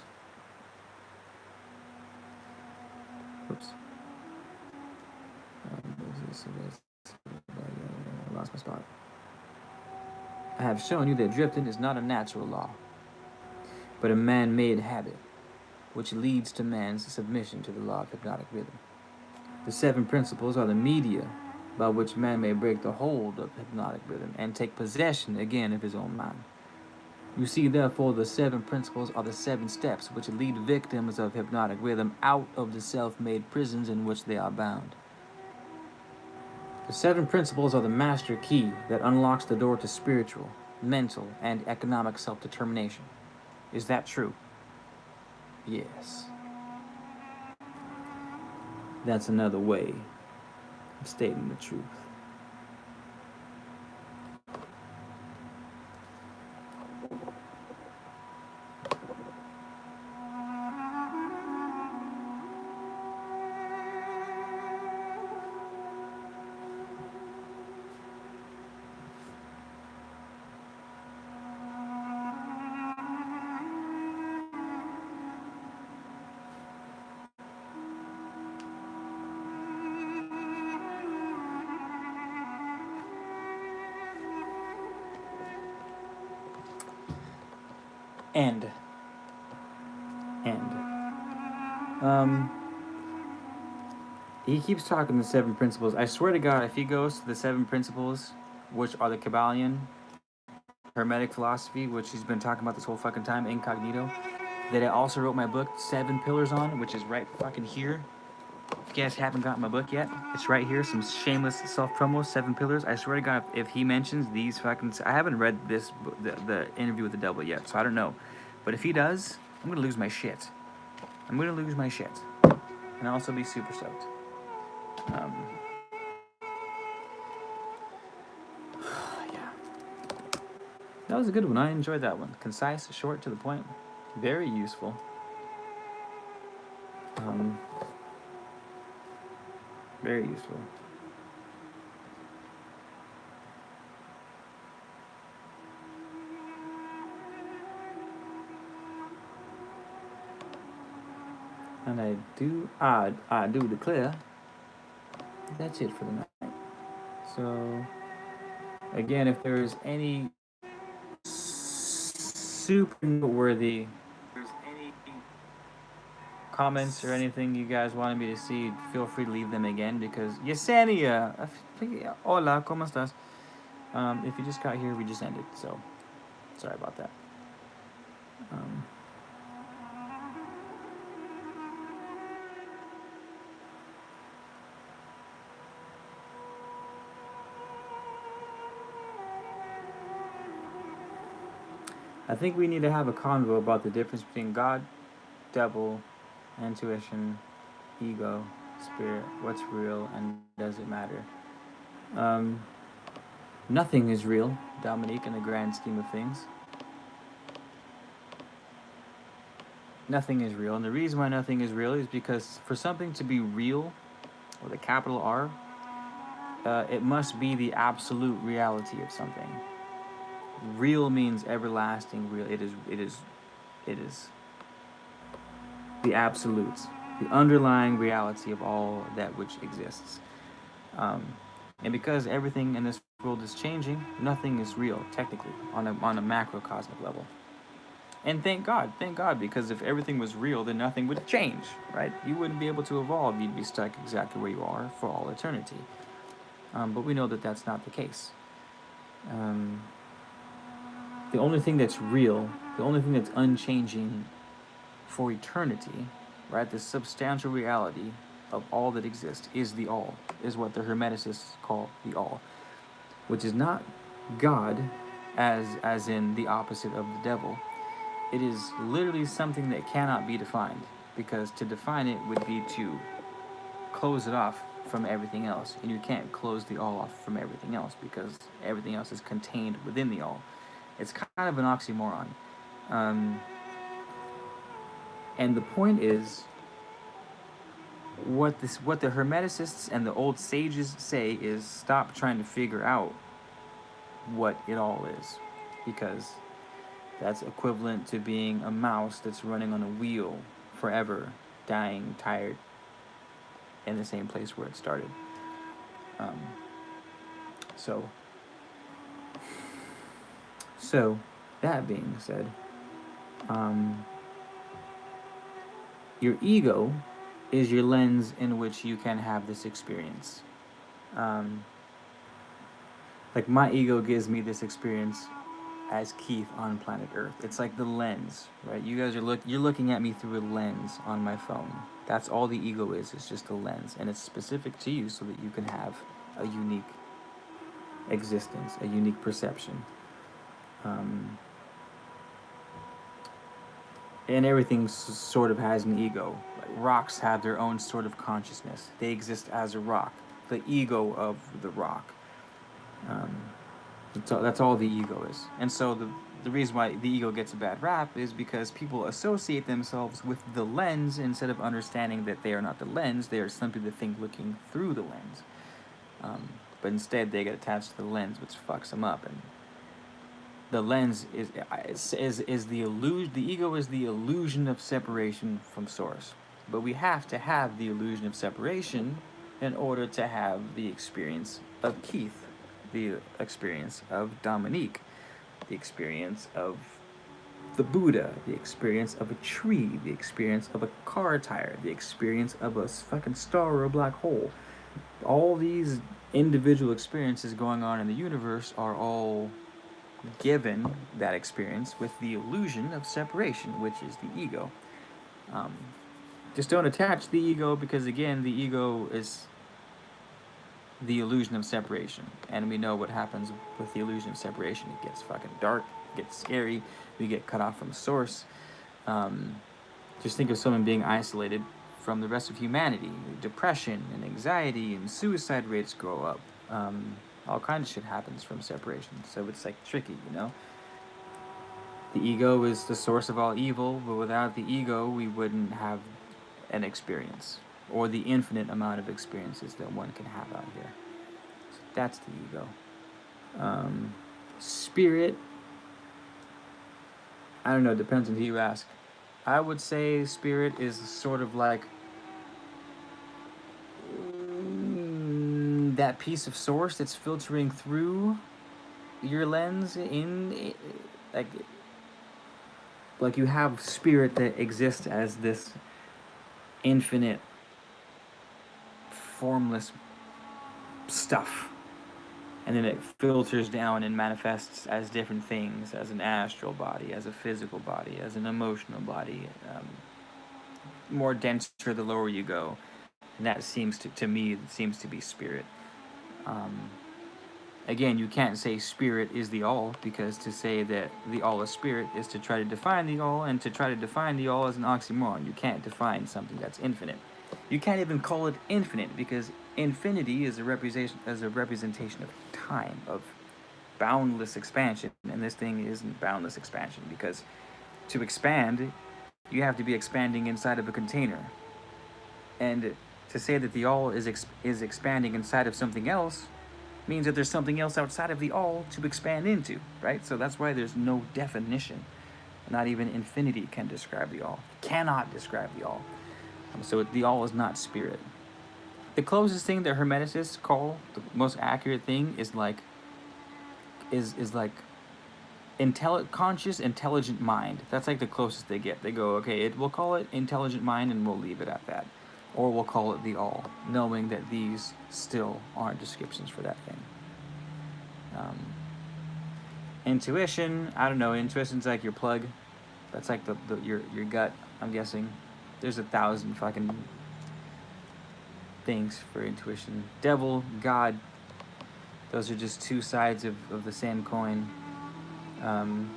Oops. I lost my spot. I have shown you that drifting is not a natural law, but a man-made habit, which leads to man's submission to the law of hypnotic rhythm. The 7 principles are the media by which man may break the hold of hypnotic rhythm and take possession again of his own mind. You see, therefore, the 7 principles are the 7 steps which lead victims of hypnotic rhythm out of the self-made prisons in which they are bound. The 7 principles are the master key that unlocks the door to spiritual, mental, and economic self-determination. Is that true? Yes. That's another way of stating the truth. End. He keeps talking the 7 principles. I swear to God, if he goes to the 7 principles, which are the Kabbalion Hermetic philosophy, which he's been talking about this whole fucking time, incognito, that I also wrote my book 7 Pillars on, which is right fucking here. If you guys haven't gotten my book yet, it's right here. Some shameless self-promo, 7 Pillars. I swear to God, if he mentions these fucking... I haven't read this, the interview with the devil yet, so I don't know. But if he does, I'm gonna lose my shit. I'm gonna lose my shit. And I'll also be super stoked. Yeah. That was a good one. I enjoyed that one. Concise, short, to the point. Very useful. Very useful. And I do declare that's it for the night. So again, if there's any super noteworthy comments or anything you guys wanted me to see, feel free to leave them again, because Yesenia, hola, ¿cómo estás? If you just got here, we just ended, so sorry about that. I think we need to have a convo about the difference between God, devil, intuition, ego, spirit, what's real, and does it matter? Nothing is real, Dominique, in the grand scheme of things. Nothing is real, and the reason why nothing is real is because for something to be real, with a capital R, it must be the absolute reality of something. Real means everlasting real. It is the absolutes, the underlying reality of all that which exists. And because everything in this world is changing, nothing is real, technically, on a macrocosmic level. And thank God, because if everything was real, then nothing would change, right? You wouldn't be able to evolve. You'd be stuck exactly where you are for all eternity. But we know that that's not the case. The only thing that's real, the only thing that's unchanging for eternity, right, the substantial reality, of all that exists is the all, is what the Hermeticists call the all, which is not God, as in the opposite of the devil. It is literally something that cannot be defined, because to define it would be to close it off from everything else, and you can't close the all off from everything else because everything else is contained within the all. It's kind of an oxymoron. Um, and the point is, what the Hermeticists and the old sages say is stop trying to figure out what it all is, because that's equivalent to being a mouse that's running on a wheel forever, dying, tired, in the same place where it started. Um, so, so that being said, um, your ego is your lens in which you can have this experience. Um, like my ego gives me this experience as Keith on planet Earth. It's like the lens, right? You guys are you're looking at me through a lens on my phone. That's all the ego is. It's just a lens, and it's specific to you so that you can have a unique existence, a unique perception. Um, and everything sort of has an ego. Like rocks have their own sort of consciousness. They exist as a rock, the ego of the rock. Um, that's all the ego is. And so the reason why the ego gets a bad rap is because people associate themselves with the lens instead of understanding that they are not the lens, they are simply the thing looking through the lens. But instead they get attached to the lens, which fucks them up. And the lens is the illusion. The ego is the illusion of separation from source. But we have to have the illusion of separation in order to have the experience of Keith, the experience of Dominique, the experience of the Buddha, the experience of a tree, the experience of a car tire, the experience of a fucking star or a black hole. All these individual experiences going on in the universe are all given that experience with the illusion of separation, which is the ego. Um, just don't attach the ego, because again, the ego is the illusion of separation, and we know what happens with the illusion of separation. It gets fucking dark, it gets scary, we get cut off from source. Just think of someone being isolated from the rest of humanity. Depression and anxiety and suicide rates go up. All kinds of shit happens from separation, so it's like tricky, you know. The ego is the source of all evil, but without the ego we wouldn't have an experience, or the infinite amount of experiences that one can have out here. So that's the ego. Spirit, I don't know, depends on who you ask. I would say spirit is sort of like that piece of source that's filtering through your lens in, like you have spirit that exists as this infinite formless stuff, and then it filters down and manifests as different things, as an astral body, as a physical body, as an emotional body. More denser the lower you go, and that seems to me, it seems to be spirit. Again, you can't say spirit is the all, because to say that the all is spirit is to try to define the all, and to try to define the all is an oxymoron. You can't define something that's infinite. You can't even call it infinite, because infinity is a representation of time, of boundless expansion, and this thing isn't boundless expansion, because to expand, you have to be expanding inside of a container. And to say that the all is expanding inside of something else means that there's something else outside of the all to expand into, right? So that's why there's no definition. Not even infinity can describe the all. Cannot describe the all. So the all is not spirit. The closest thing that Hermeticists call the most accurate thing is like conscious, intelligent mind. That's like the closest they get. They go, okay, we'll call it intelligent mind, and we'll leave it at that. Or we'll call it the all, knowing that these still aren't descriptions for that thing. Intuition, I don't know. Intuition's like your plug. That's like your gut, I'm guessing. There's 1,000 fucking things for intuition. Devil, God, those are just two sides of the same coin. Um,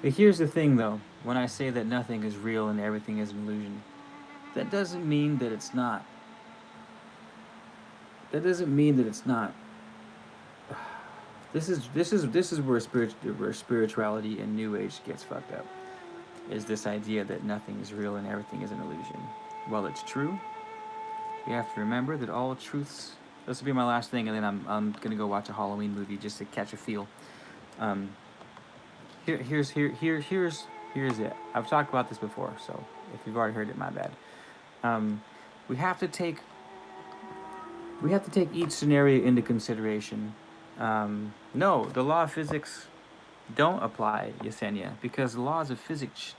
But here's the thing, though. When I say that nothing is real and everything is an illusion, that doesn't mean that it's not. That doesn't mean that it's not. This is where spirituality and New Age gets fucked up. Is this idea that nothing is real and everything is an illusion? While it's true, we have to remember that all truths. This will be my last thing, and then I'm gonna go watch a Halloween movie just to catch a feel. Um, here's it. I've talked about this before, so if you've already heard it, my bad. Um, we have to take each scenario into consideration. No, the law of physics don't apply, Yesenia, because the laws of physics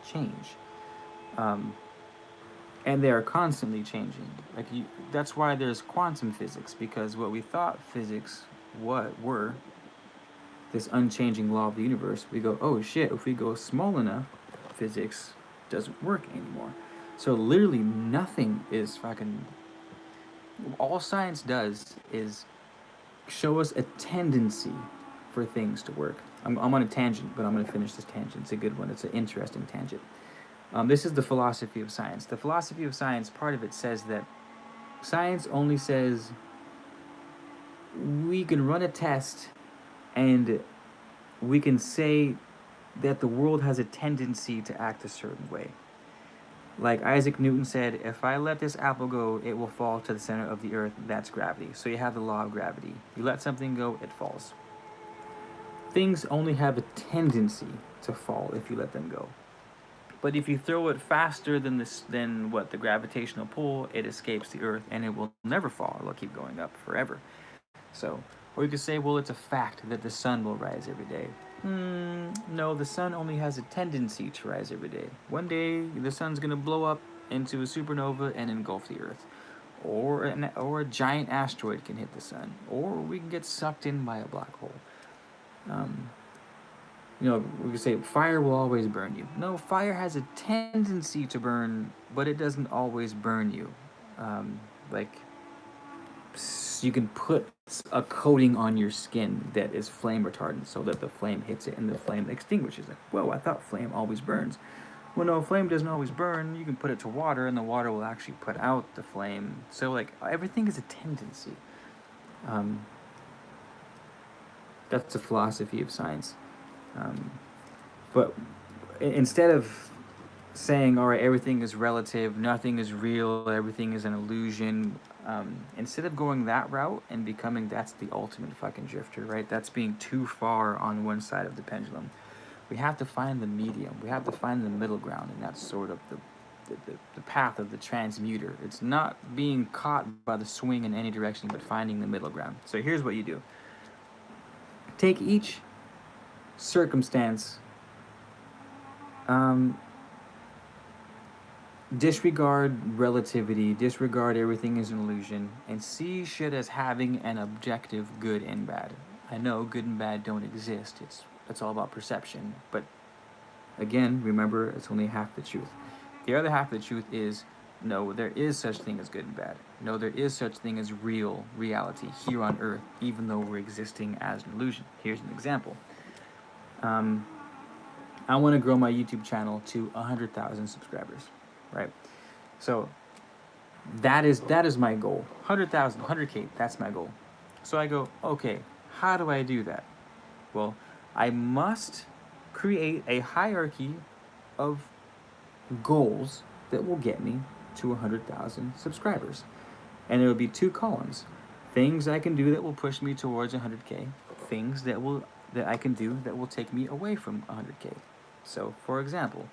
change, and they are constantly changing. That's why there's quantum physics, because what we thought physics were this unchanging law of the universe, we go, oh shit, if we go small enough, physics doesn't work anymore. So literally nothing is fucking. All science does is show us a tendency for things to work. I'm on a tangent, but I'm going to finish this tangent. It's a good one. It's an interesting tangent. This is the philosophy of science. The philosophy of science, part of it says that science only says we can run a test and we can say that the world has a tendency to act a certain way. Like Isaac Newton said, if I let this apple go, it will fall to the center of the earth. That's gravity. So you have the law of gravity. You let something go, it falls. Things only have a tendency to fall if you let them go. But if you throw it faster than the gravitational pull, it escapes the earth and it will never fall. It'll keep going up forever. So, or you could say, well, it's a fact that the sun will rise every day. No, the sun only has a tendency to rise every day. One day, the sun's going to blow up into a supernova and engulf the earth. Or a giant asteroid can hit the sun. Or we can get sucked in by a black hole. We could say fire will always burn you. No, fire has a tendency to burn, but it doesn't always burn you. You can put a coating on your skin that is flame retardant so that the flame hits it and the flame extinguishes it. Whoa, I thought flame always burns. Well, no, flame doesn't always burn. You can put it to water and the water will actually put out the flame. So, everything is a tendency. That's the philosophy of science. But instead of saying, all right, everything is relative, nothing is real, everything is an illusion, instead of going that route and becoming that's the ultimate fucking drifter, right? That's being too far on one side of the pendulum. We have to find the medium. We have to find the middle ground, and that's sort of the path of the transmuter. It's not being caught by the swing in any direction, but finding the middle ground. So here's what you do. Take each circumstance, disregard relativity, disregard everything is an illusion, and see shit as having an objective good and bad. I know good and bad don't exist. It's all about perception. But again, remember, it's only half the truth. The other half of the truth is, no, there is such thing as good and bad. No, there is such thing as reality here on Earth, even though we're existing as an illusion. Here's an example. I want to grow my YouTube channel to 100,000 subscribers, right? So that is my goal. 100,000, 100K, that's my goal. So I go, okay, how do I do that? Well, I must create a hierarchy of goals that will get me to 100,000 subscribers. And there will be two columns. Things I can do that will push me towards 100K. Things that I can do that will take me away from 100K. So, for example,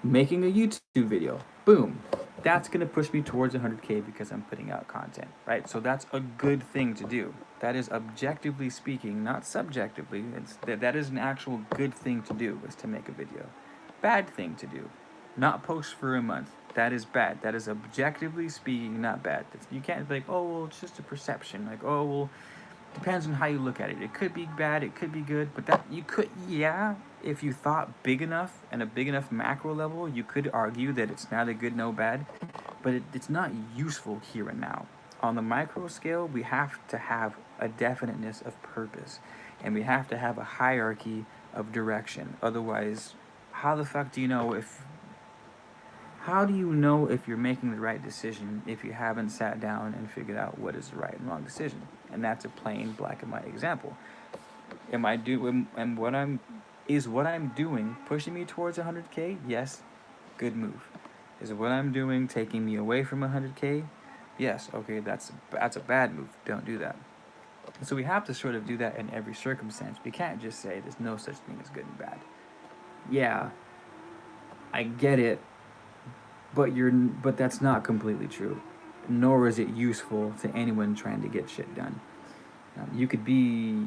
making a YouTube video, boom, that's going to push me towards 100K because I'm putting out content, right? So that's a good thing to do. That is objectively speaking, not subjectively. That is an actual good thing to do, is to make a video. Bad thing to do, not post for a month. That is bad. That is objectively speaking not bad. You can't be like, oh, well, it's just a perception. Like, oh, well, Depends on how you look at it. It could be bad, it could be good, but that you could, yeah, if you thought big enough and a big enough macro level, you could argue that it's neither good no bad, but it's not useful here and now. On the micro scale, we have to have a definiteness of purpose, and we have to have a hierarchy of direction. Otherwise, how the fuck do you know if how do you know if you're making the right decision if you haven't sat down and figured out what is the right and wrong decision? And that's a plain black and white example. Am I doing and what I'm doing pushing me towards 100K? Yes, good move. Is what I'm doing taking me away from 100K? Yes, okay, that's a bad move. Don't do that. So we have to sort of do that in every circumstance. We can't just say there's no such thing as good and bad. Yeah, I get it, but that's not completely true. Nor is it useful to anyone trying to get shit done. You could be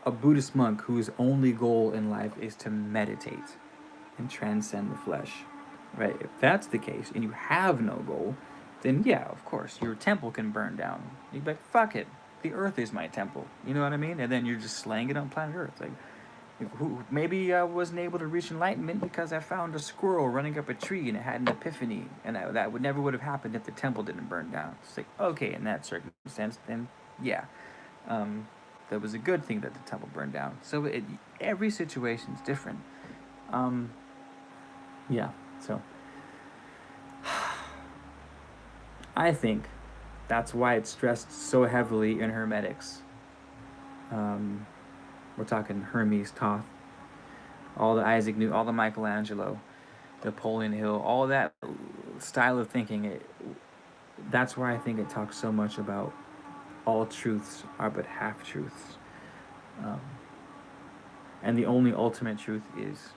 a Buddhist monk whose only goal in life is to meditate and transcend the flesh, right? If that's the case and you have no goal, then yeah, of course, your temple can burn down. You'd be like, fuck it, the earth is my temple. You know what I mean? And then you're just slaying it on planet Earth. Like, maybe I wasn't able to reach enlightenment because I found a squirrel running up a tree and it had an epiphany, and that would have happened if the temple didn't burn down. It's like, okay, in that circumstance, then yeah, that was a good thing that the temple burned down. So every situation is different. Yeah, so I think that's why it's stressed so heavily in Hermetics. We're talking Hermes, Thoth, all the Isaac Newton, all the Michelangelo, Napoleon Hill, all that style of thinking. That's why I think it talks so much about all truths are but half truths. And the only ultimate truth is,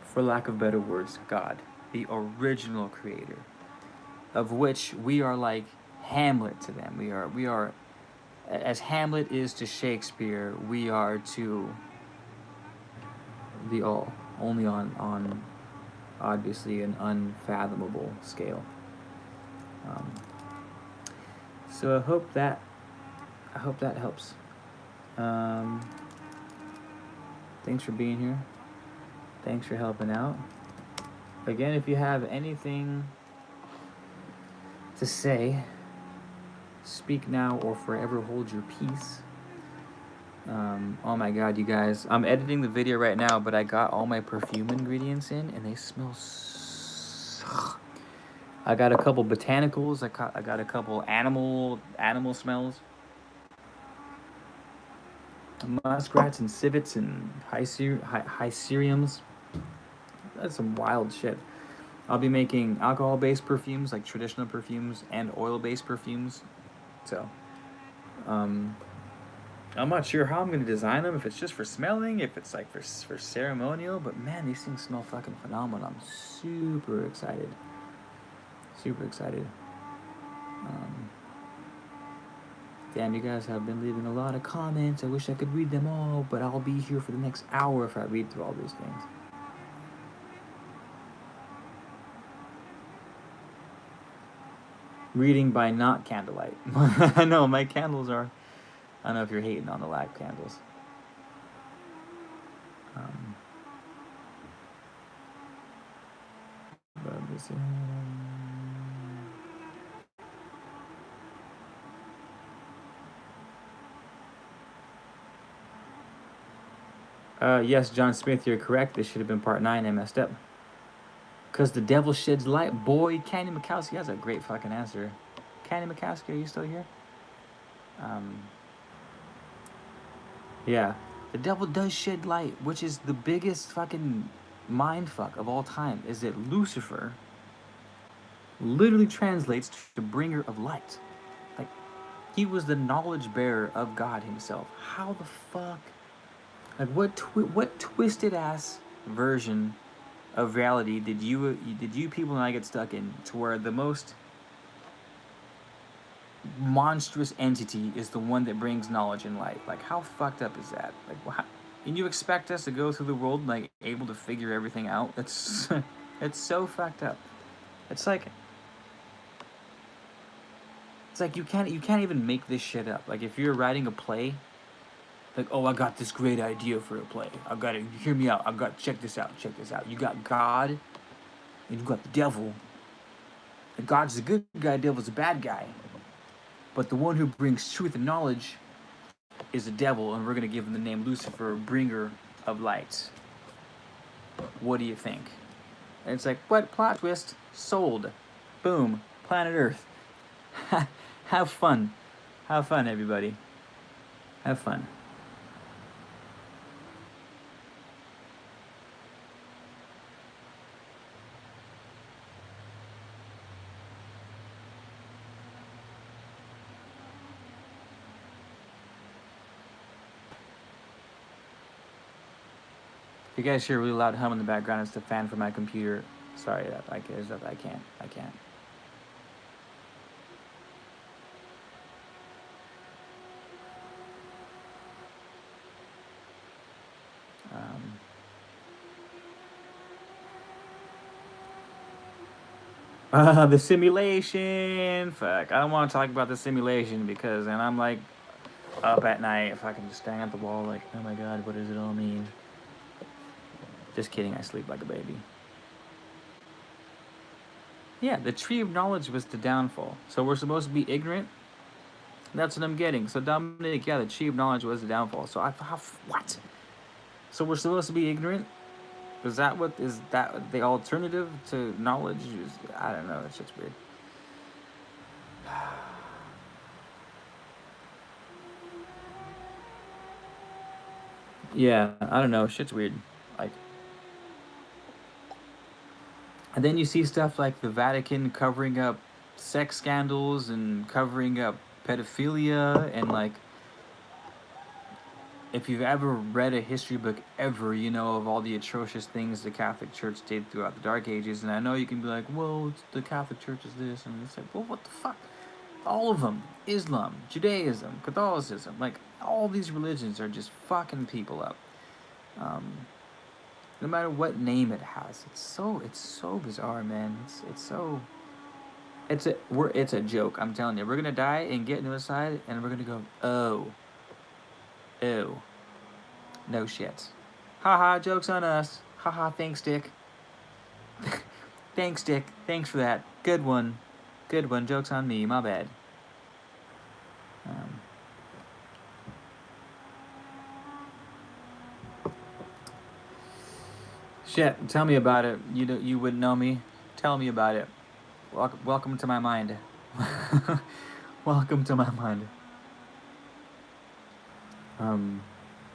for lack of better words, God, the original creator, of which we are like Hamlet to them. We are, as Hamlet is to Shakespeare, we are to the all, only on obviously an unfathomable scale. So I hope that helps. Thanks for being here. Thanks for helping out. Again, if you have anything to say, speak now or forever hold your peace. Oh my god, you guys. I'm editing the video right now, but I got all my perfume ingredients in, and they smell I got a couple botanicals. I got a couple animal smells. Muskrats and civets and hyceriums. That's some wild shit. I'll be making alcohol-based perfumes, like traditional perfumes, and oil-based perfumes. So, I'm not sure how I'm gonna design them. If it's just for smelling, if it's like for ceremonial. But man, these things smell fucking phenomenal. I'm super excited. Super excited. Damn, you guys have been leaving a lot of comments. I wish I could read them all, but I'll be here for the next hour if I read through all these things. Reading by not candlelight. I know, my candles are... I don't know if you're hating on the live candles. Yes, John Smith, you're correct. This should have been part 9. I messed up. Because the devil sheds light. Boy, Candy Mikowski has a great fucking answer. Candy Mikowski, are you still here? Yeah. The devil does shed light, which is the biggest fucking mindfuck of all time, is that Lucifer literally translates to bringer of light. Like, he was the knowledge bearer of God himself. How the fuck? Like, what twisted ass version of reality did you people and I get stuck in, to where the most monstrous entity is the one that brings knowledge and light? Like, how fucked up is that? Like, and you expect us to go through the world like able to figure everything out? It's it's so fucked up. It's like It's like you can't even make this shit up. Like if you're writing a play, like, oh, I got this great idea for a play. I got it. Hear me out. Check this out. Check this out. You got God, and you got the devil. And God's the good guy, devil's the bad guy. But the one who brings truth and knowledge is the devil, and we're gonna give him the name Lucifer, bringer of light. What do you think? And it's like, what? Plot twist? Sold. Boom. Planet Earth. Have fun. Have fun, everybody. Have fun. If you guys hear a really loud hum in the background, it's the fan from my computer. Sorry, I can't. The simulation. Fuck, I don't want to talk about the simulation because then I'm like up at night if I can just stand at the wall like, oh my god, what does it all mean? Just kidding, I sleep like a baby. Yeah, the tree of knowledge was the downfall. So we're supposed to be ignorant? That's what I'm getting. So Dominic, yeah, the tree of knowledge was the downfall. So what? So we're supposed to be ignorant? Is that the alternative to knowledge? I don't know, it's just weird. Yeah, I don't know, shit's weird. Like, and then you see stuff like the Vatican covering up sex scandals and covering up pedophilia, and like, if you've ever read a history book ever, you know of all the atrocious things the Catholic Church did throughout the Dark Ages. And I know you can be like, well, the Catholic Church is this, and it's like, well, what the fuck? All of them. Islam, Judaism, Catholicism, like, all these religions are just fucking people up. No matter what name it has. It's so bizarre, man. It's a joke, I'm telling you. We're gonna die and get into the side, and we're gonna go, oh. Ew. No shit. Haha, joke's on us. Haha, thanks, Dick. Thanks, Dick. Thanks for that. Good one. Good one. Joke's on me. My bad. Shit, tell me about it. You wouldn't know me. Tell me about it. Welcome to my mind. Welcome to my mind.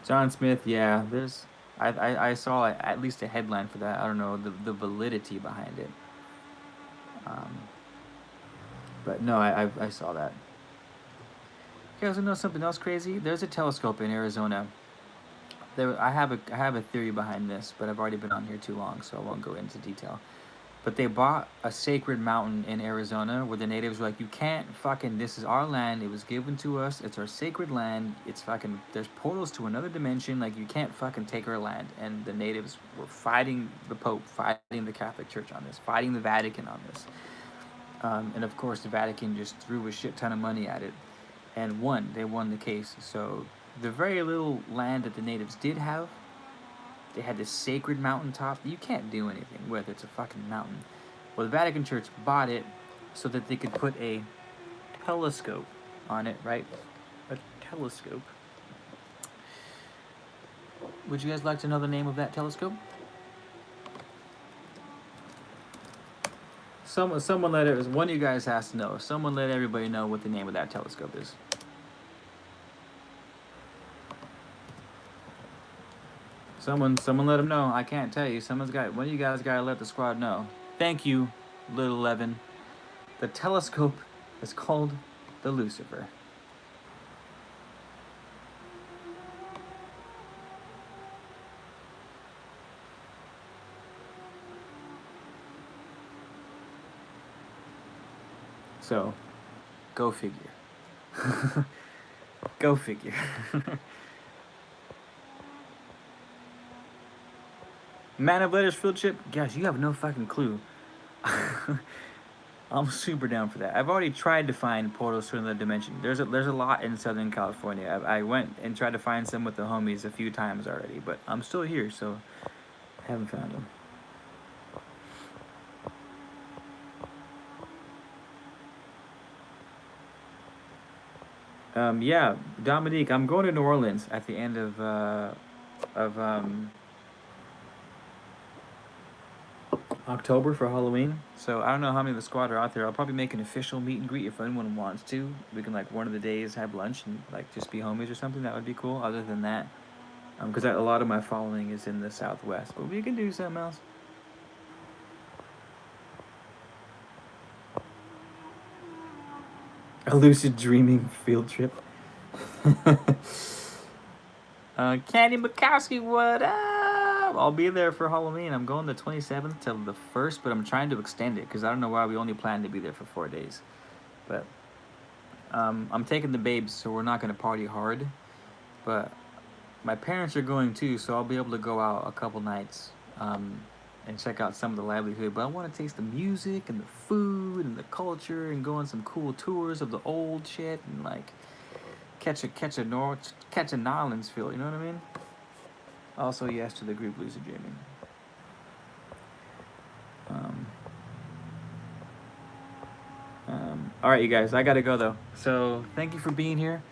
John Smith, yeah, I saw at least a headline for that. I don't know the validity behind it. But no, I saw that. You guys know something else crazy? There's a telescope in Arizona. I have a theory behind this, but I've already been on here too long, so I won't go into detail. But they bought a sacred mountain in Arizona where the natives were like, you can't fucking, this is our land. It was given to us. It's our sacred land. It's fucking, there's portals to another dimension. Like, you can't fucking take our land. And the natives were fighting the Pope, fighting the Catholic Church on this, fighting the Vatican on this. And of course, the Vatican just threw a shit ton of money at it and won. They won the case. So the very little land that the natives did have, they had this sacred mountaintop you can't do anything with. It's a fucking mountain. Well, the Vatican Church bought it so that they could put a telescope on it, right? A telescope. Would you guys like to know the name of that telescope? Someone let it. One of you guys has to know. Someone let everybody know what the name of that telescope is. Someone let them know. I can't tell you. One of you guys gotta let the squad know. Thank you, little Evan. The telescope is called the Lucifer. So, go figure. Go figure. Man of Letters field trip? Gosh, you have no fucking clue. I'm super down for that. I've already tried to find portals to another dimension. There's a lot in Southern California. I went and tried to find some with the homies a few times already, but I'm still here, so I haven't found them. Yeah, Dominique, I'm going to New Orleans at the end of October for Halloween. So I don't know how many of the squad are out there. I'll probably make an official meet and greet if anyone wants to. We can like one of the days have lunch and like just be homies or something. That would be cool. Other than that, because a lot of my following is in the Southwest, but we can do something else. A lucid dreaming field trip. Candy Bukowski, what up? I'll be there for Halloween. I'm going the 27th till the 1st, but I'm trying to extend it because I don't know why we only plan to be there for 4 days. But I'm taking the babes, so we're not going to party hard. But my parents are going too, so I'll be able to go out a couple nights and check out some of the livelihood. But I want to taste the music and the food and the culture and go on some cool tours of the old shit and like catch a New Orleans feel. You know what I mean? Also, yes to the group lucid dreaming. All right, you guys, I gotta go though. So thank you for being here.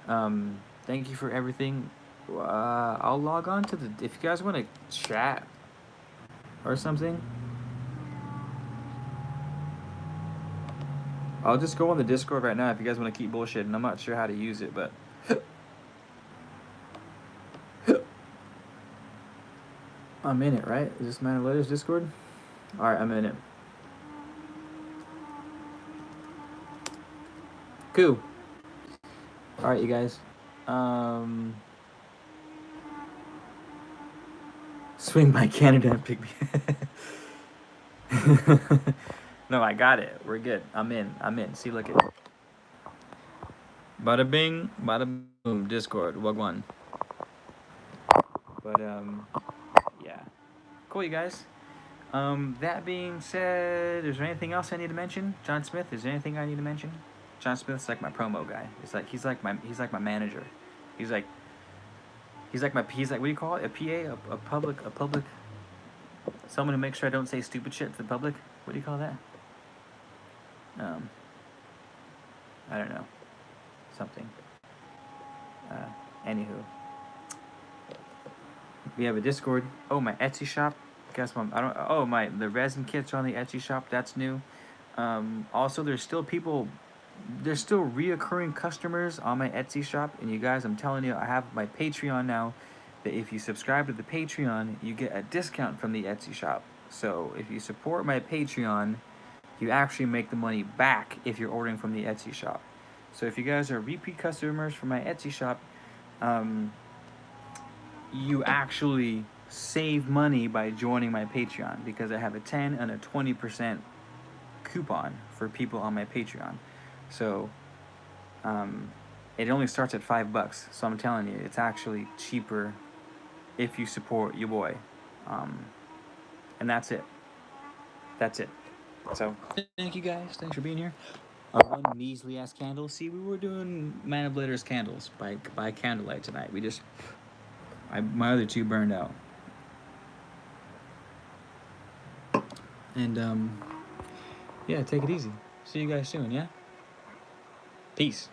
Thank you for everything. I'll log on to the if you guys want to chat or something. I'll just go on the Discord right now if you guys want to keep bullshitting. I'm not sure how to use it, but I'm in it, right? Is this Man of Letters Discord? All right, I'm in it. Cool. All right, you guys. Swing by Canada and pick me. No, I got it. We're good. I'm in. See, look at it. Bada bing, bada boom. Discord, wagwan. But yeah, cool, you guys. That being said, is there anything else I need to mention? John Smith, is there anything I need to mention? John Smith's like my promo guy. It's like he's like my manager. He's like what do you call it? A PA, a public, someone who makes sure I don't say stupid shit to the public. What do you call that? I don't know. Something. Anywho, we have a Discord. Oh, my Etsy shop. Guess what? The resin kits are on the Etsy shop. That's new. Also, there's still reoccurring customers on my Etsy shop. And you guys, I'm telling you, I have my Patreon now. That if you subscribe to the Patreon, you get a discount from the Etsy shop. So if you support my Patreon, you actually make the money back if you're ordering from the Etsy shop. So if you guys are repeat customers for my Etsy shop, you actually save money by joining my Patreon because I have a 10 and a 20% coupon for people on my Patreon. So it only starts at $5. So I'm telling you, it's actually cheaper if you support your boy. And that's it. So thank you guys. Thanks for being here. Our one measly ass candle. See, we were doing Man of Letters candles by candlelight tonight. My other two burned out. And yeah, take it easy. See you guys soon, yeah? Peace.